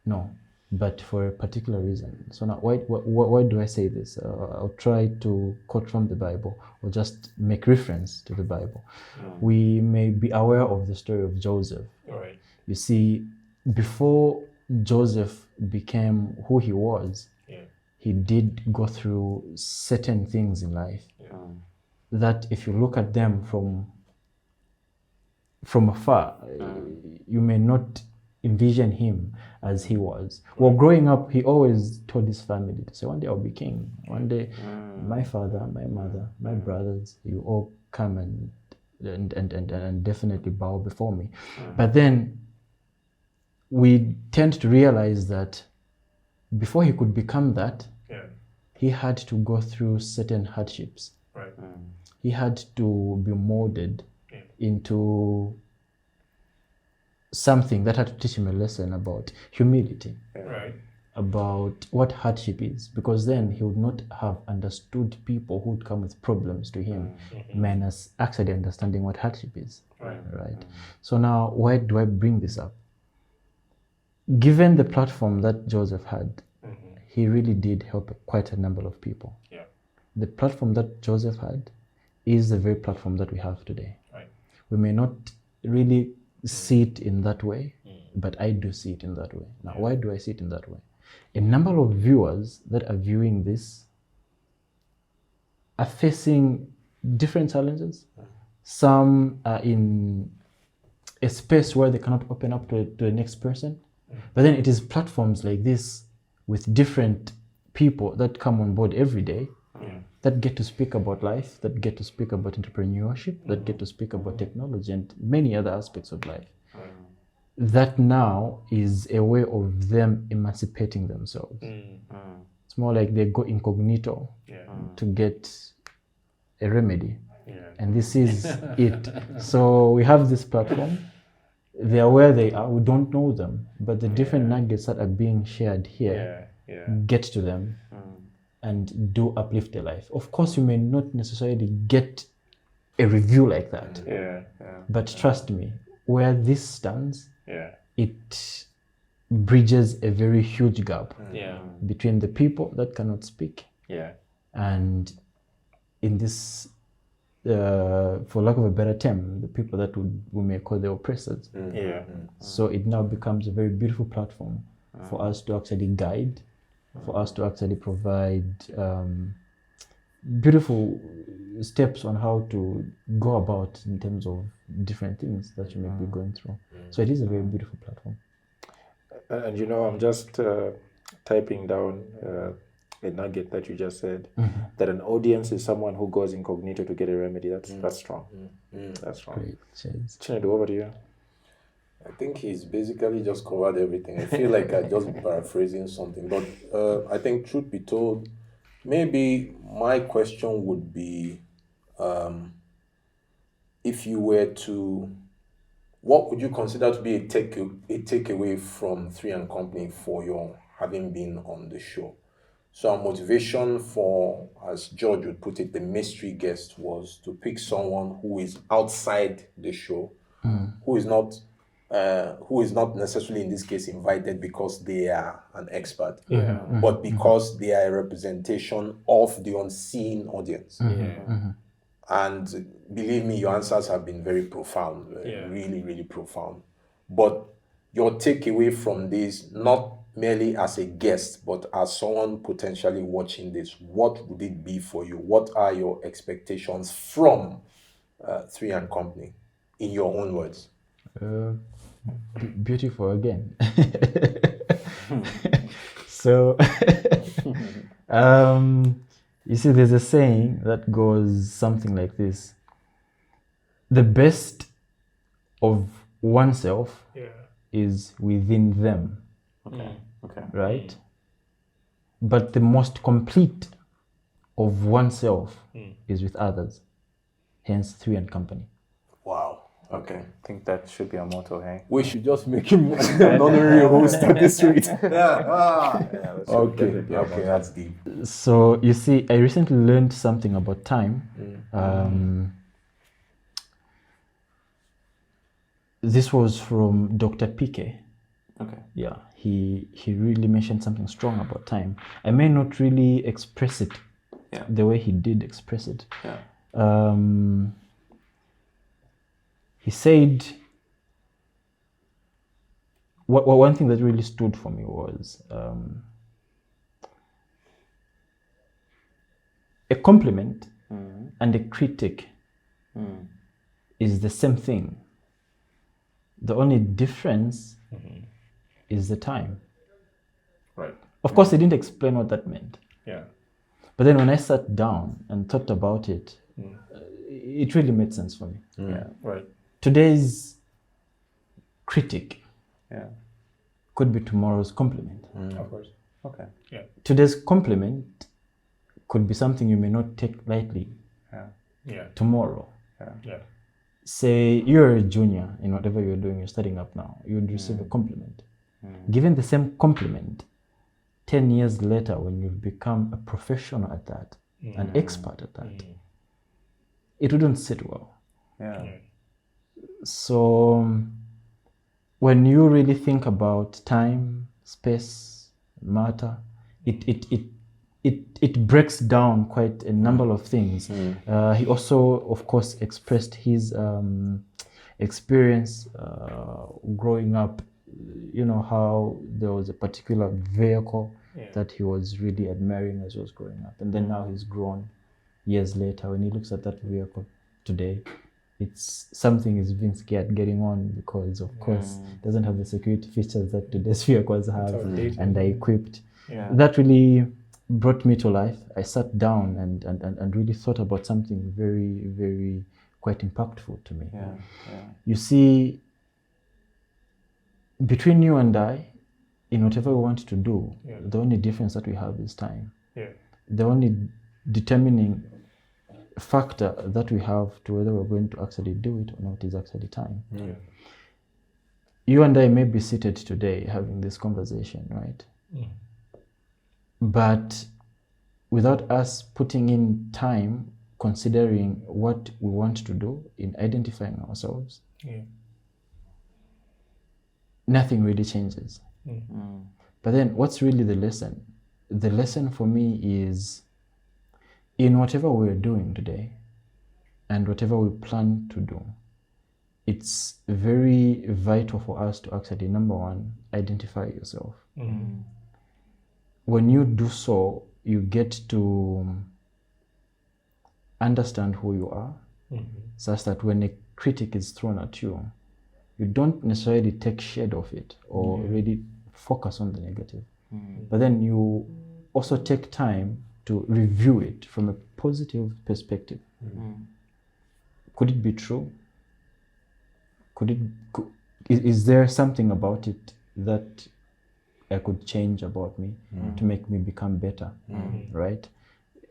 No, but for a particular reason. So now, why do I say this? I'll try to quote from the Bible or just make reference to the Bible. We may be aware of the story of Joseph. Right. You see, before Joseph became who he was, he did go through certain things in life that if you look at them from afar, you may not envision him as he was. Well, growing up, he always told his family to say, one day I'll be king. One day my father, my mother, my brothers, you all come and definitely bow before me. But then we tend to realize that before he could become that, he had to go through certain hardships. Right. He had to be molded into something that had to teach him a lesson about humility, Right. about what hardship is, because then he would not have understood people who would come with problems to him, minus actually understanding what hardship is. Right. So now, why do I bring this up? Given the platform that Joseph had, he really did help quite a number of people. Yeah. The platform that Joseph had is the very platform that we have today. Right. We may not really see it in that way, but I do see it in that way. Now, why do I see it in that way? A number of viewers that are viewing this are facing different challenges. Some are in a space where they cannot open up to the next person. But then it is platforms like this with different people that come on board every day that get to speak about life, that get to speak about entrepreneurship, that get to speak about technology and many other aspects of life. That now is a way of them emancipating themselves. It's more like they go incognito to get a remedy. And this is it. So we have this platform. They are where they are. We don't know them, but the different nuggets that are being shared here get to them and do uplift their life. Of course, you may not necessarily get a review like that, but trust me, where this stands, it bridges a very huge gap between the people that cannot speak and in this, for lack of a better term, the people that we may call the oppressors. So it now becomes a very beautiful platform for us to actually guide, for us to actually provide beautiful steps on how to go about in terms of different things that you may be going through. So it is a very beautiful platform. And you know, I'm just typing down a nugget that you just said, that an audience is someone who goes incognito to get a remedy. That's strong. That's strong. Great. Cheers. Chinedu, over to you. I think he's basically just covered everything. I feel like I'm just paraphrasing something, but I think truth be told, maybe my question would be, if you were to, what would you consider to be a takeaway from 3 and Company for your having been on the show? So our motivation for, as George would put it, the mystery guest was to pick someone who is outside the show, who is not necessarily in this case invited because they are an expert, but because they are a representation of the unseen audience. And believe me, your answers have been very profound, really, really profound. But your takeaway from this, not merely as a guest, but as someone potentially watching this, what would it be for you? What are your expectations from 3 and Company, in your own words? Beautiful again. So, you see, there's a saying that goes something like this: the best of oneself is within them, Okay. Okay. right? But the most complete of oneself is with others, hence three and company. Wow. Okay. I think that should be our motto, hey? We should just make him an honorary host at this rate. That should Okay. definitely be our Okay, motto. that's deep. So you see, I recently learned something about time. This was from Dr. Pique. Okay. Yeah, he really mentioned something strong about time. I may not really express it the way he did express it. Yeah. He said, one thing that really stood for me was a compliment and a critic is the same thing. The only difference is the time. Right. Of course, he didn't explain what that meant. Yeah. But then when I sat down and thought about it, it really made sense for me. Yeah. Right. Today's critic Yeah. could be tomorrow's compliment. Of course. Okay. Yeah. Today's compliment could be something you may not take lightly Yeah. Yeah. tomorrow. Yeah. Say you're a junior in whatever you're doing, you're studying up now, you would receive a compliment. Given the same compliment 10 years later, when you've become a professional at that, an expert at that, it wouldn't sit well. Yeah. So when you really think about time, space, matter, it breaks down quite a number of things. He also, of course, expressed his experience growing up. You know how there was a particular vehicle that he was really admiring as he was growing up, and then now he's grown years later. When he looks at that vehicle today, it's something he's been scared getting on because, of course, it doesn't have the security features that today's vehicles have and are equipped. Yeah. That really brought me to life. I sat down and really thought about something very, very quite impactful to me. Yeah. Yeah. You see, between you and I, in whatever we want to do, the only difference that we have is time. Yeah. The only determining factor that we have to whether we're going to actually do it or not is actually time. Yeah. You and I may be seated today having this conversation, right? But without us putting in time, considering what we want to do in identifying ourselves, nothing really changes. But then what's really the lesson? The lesson for me is in whatever we're doing today and whatever we plan to do, it's very vital for us to actually, number one, identify yourself. When you do so, you get to understand who you are, such that when a critic is thrown at you, you don't necessarily take shade of it or really focus on the negative. But then you also take time to review it from a positive perspective. Could it be true? Is there something about it that I could change about me to make me become better, right?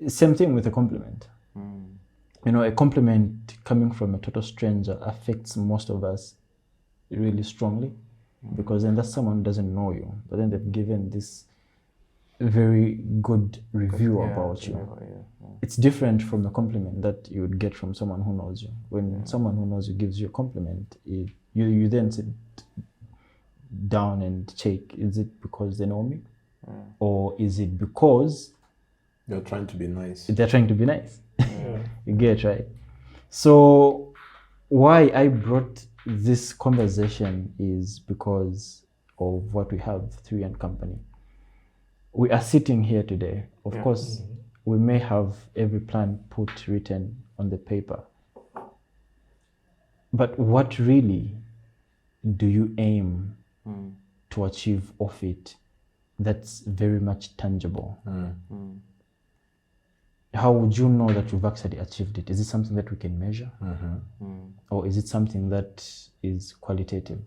Same thing with a compliment. You know, a compliment coming from a total stranger affects most of us really strongly, because then that's someone who doesn't know you, but then they've given this very good review about you. It's different from a compliment that you would get from someone who knows you. When someone who knows you gives you a compliment, you then sit down and check, is it because they know me? Or is it because They're trying to be nice. they're trying to be nice? You get, right? So why I brought this conversation is because of what we have through and company. We are sitting here today. Of course, we may have every plan put written on the paper. But what really do you aim to achieve of it that's very much tangible? How would you know that you've actually achieved it? Is it something that we can measure? Or is it something that is qualitative?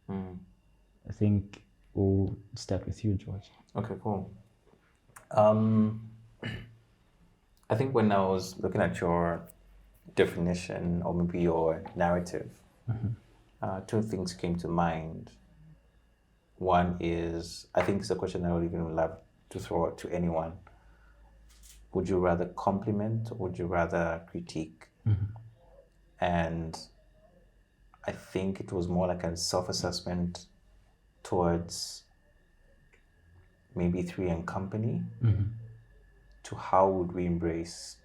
I think we'll start with you, George. Okay, cool. I think when I was looking at your definition or maybe your narrative, two things came to mind. One is, I think it's a question I would even love to throw out to anyone. Would you rather compliment or would you rather critique? And I think it was more like a self-assessment towards maybe 3 and Company, to how would we embrace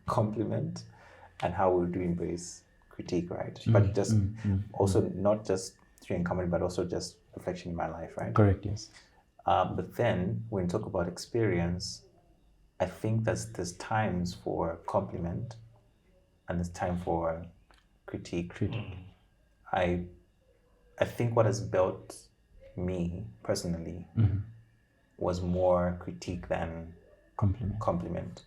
compliment and how would we embrace critique, right? But just also not just 3 and Company, but also just reflection in my life, right? Correct, yes. But then when you talk about experience, I think there's times for compliment and there's time for critique. I think what has built me personally was more critique than compliment.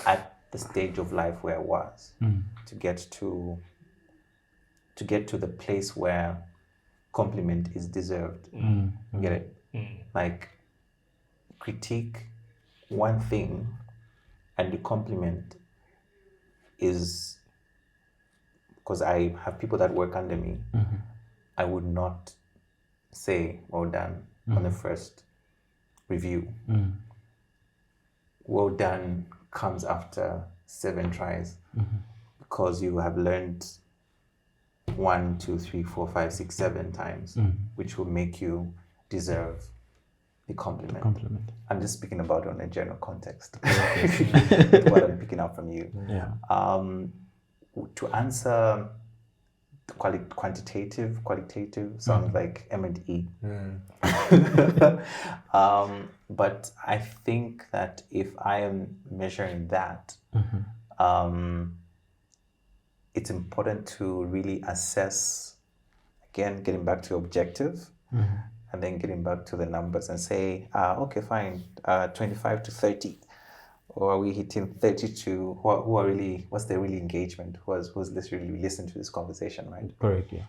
At the stage of life where I was, to get to the place where compliment is deserved. You get it? Like, critique one thing and the compliment is, because I have people that work under me, I would not say well done on the first review. Well done comes after 7 tries, because you have learned 1, 2, 3, 4, 5, 6, 7 times, which will make you deserve the compliment. I'm just speaking about it on a general context. What I'm picking up from you. To answer qualitative sounds like M&E. But I think that if I am measuring that, it's important to really assess, again, getting back to objective, and then getting back to the numbers and say, okay, fine, 25 to 30. Or are we hitting 32? Who are really, what's the really engagement? Who's really listening to this conversation, right? Correct, yeah.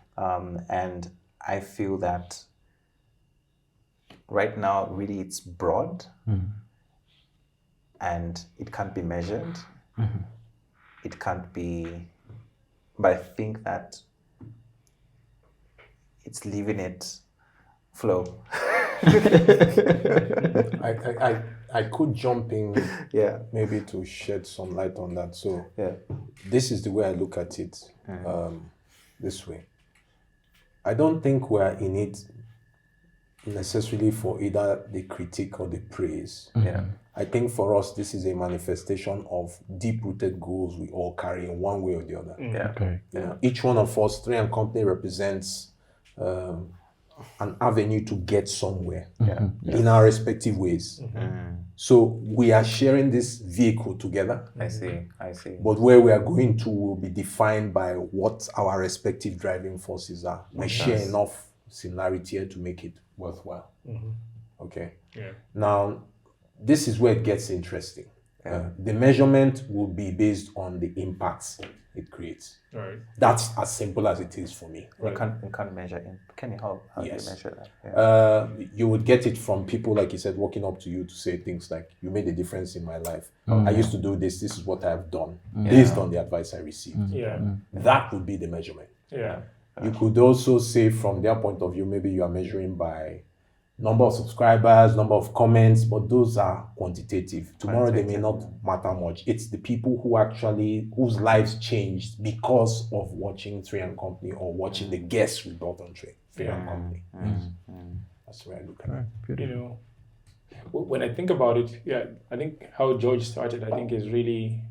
And I feel that right now, really, it's broad and it can't be measured. It can't be, but I think that it's leaving it flow. I could jump in, Yeah. maybe to shed some light on that. So Yeah. this is the way I look at it, this way. I don't think we're in it necessarily for either the critique or the praise. Yeah. I think for us, this is a manifestation of deep-rooted goals we all carry in one way or the other. Yeah. Correct. You know, each one of us, 3 and Company, represents an avenue to get somewhere in our respective ways. So we are sharing this vehicle together. I see. But where we are going to will be defined by what our respective driving forces are. We share enough similarity here to make it worthwhile. Okay. Yeah. Now, this is where it gets interesting. The measurement will be based on the impacts it creates. Right. That's as simple as it is for me. You can't measure it. Can you help? How Yes. do you measure that? Yeah. You would get it from people, like you said, walking up to you to say things like, you made a difference in my life. I used to do this. This is what I've done based on the advice I received. Yeah. That would be the measurement. Yeah. You could also say from their point of view, maybe you are measuring by number of subscribers, number of comments, but those are quantitative. Tomorrow they may not matter much. It's the people whose lives changed because of watching 3 and Company or watching the guests we brought on 3 and Company. That's where I look at it. You know, when I think about it, I think how George started, I think is really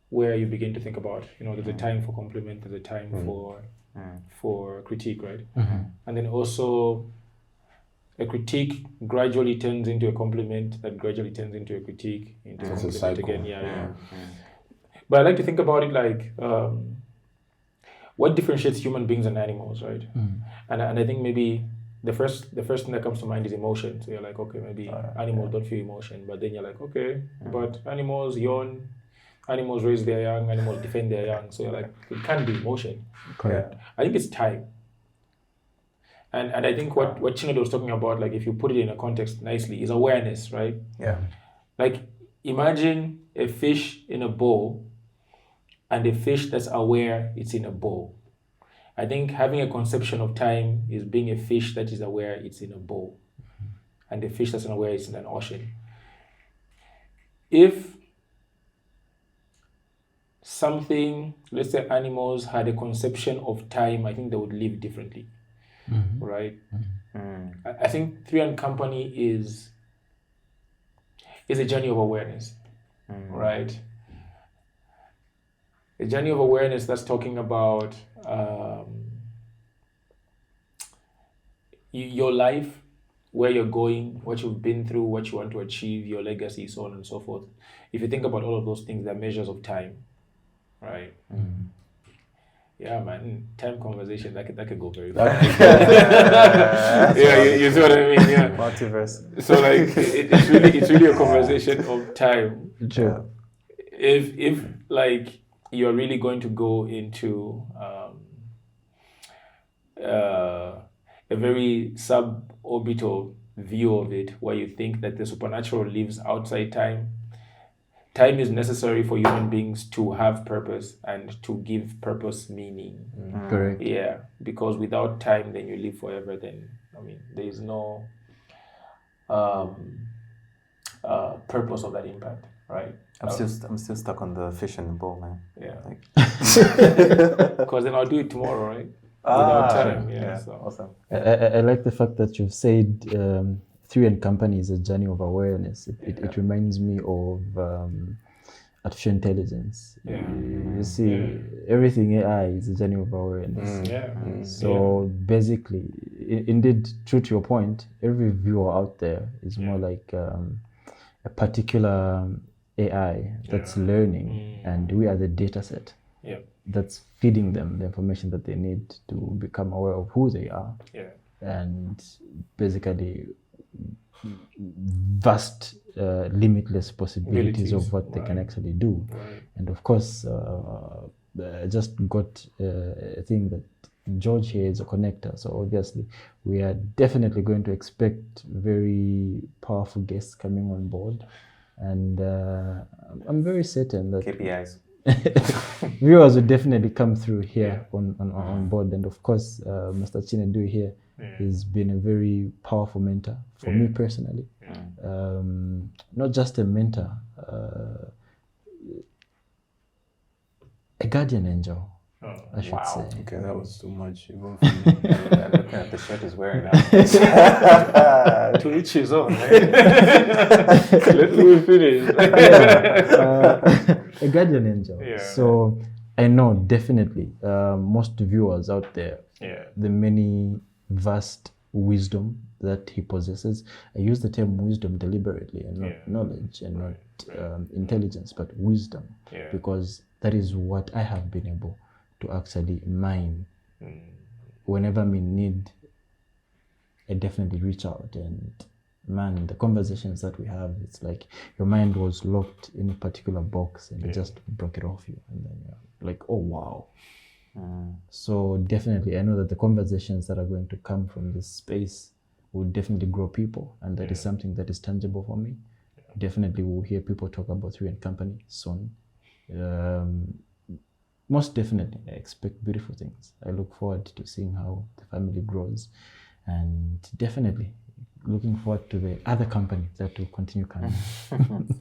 where you begin to think about, there's a time for compliment, there's a time for critique, right? And then also a critique gradually turns into a compliment, that gradually turns into a critique, into a compliment again. But I like to think about it like what differentiates human beings and animals, right? And I think maybe the first thing that comes to mind is emotion. So you're like, okay, maybe animals don't feel emotion, but then you're like, okay, but animals yawn, animals raise their young, animals defend their young. So you're like, it can't be emotion. Correct. I think it's time. And I think what Chinedu was talking about, like if you put it in a context nicely, is awareness, right? Yeah. Like imagine a fish in a bowl and a fish that's aware it's in a bowl. I think having a conception of time is being a fish that is aware it's in a bowl, and a fish that's unaware it's in an ocean. If something, let's say animals had a conception of time, I think they would live differently, right? I think Three and Company is a journey of awareness, right? A journey of awareness that's talking about your life, where you're going, what you've been through, what you want to achieve, your legacy, so on and so forth. If you think about all of those things, they're measures of time, right? Yeah, man, time conversation, that could go very far. Yeah, you see what I mean? Yeah. Multiverse. So like, it's really a conversation of time. Sure. If like you're really going to go into a very suborbital view of it, where you think that the supernatural lives outside time. Time is necessary for human beings to have purpose and to give purpose meaning. Correct. Yeah, because without time, then you live forever. Then I mean, there is no purpose of that impact, right? I'm still stuck on the fish in the bowl, man. Yeah, Like, because then I'll do it tomorrow, right? Without time. Yeah. So. Awesome. I like the fact that you've said Three and Company is a journey of awareness. It reminds me of artificial intelligence. You see, everything AI is a journey of awareness. So basically, indeed, true to your point, every viewer out there is more like a particular AI that's learning, and we are the data set that's feeding them the information that they need to become aware of who they are. And basically vast limitless possibilities of what they can actually do. And of course, I just got a thing that George here is a connector, so obviously we are definitely going to expect very powerful guests coming on board, and I'm very certain that KPIs. viewers will definitely come through here on board. And of course, Mr. Chinedu here has been a very powerful mentor for me personally. Not just a mentor, a guardian angel, I should say. Okay, that was too much. Even Looking at the shirt he's wearing now. To each his own. Right? Let me finish. A guardian angel. So I know definitely most viewers out there, the many vast wisdom that he possesses. I use the term wisdom deliberately, and not knowledge and not intelligence, but wisdom, because that is what I have been able to actually mine. Whenever I'm in need, I definitely reach out, and man, the conversations that we have, it's like your mind was locked in a particular box and it just broke it off you, and then you're like, oh wow. So definitely I know that the conversations that are going to come from this space will definitely grow people, and that is something that is tangible for me. Definitely we'll hear people talk about Three and Company soon. Most definitely I expect beautiful things. I look forward to seeing how the family grows, and definitely looking forward to the other companies that will continue coming.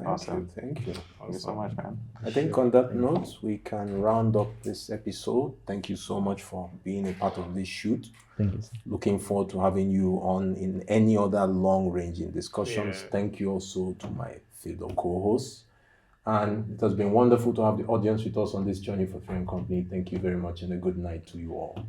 Awesome. Thank you. Thank you so much, man. I think on that note, we can round up this episode. Thank you so much for being a part of this shoot. Thank you, sir. Looking forward to having you on in any other long-ranging discussions. Thank you also to my fellow co-hosts. And it has been wonderful to have the audience with us on this journey for Three and Company. Thank you very much, and a good night to you all.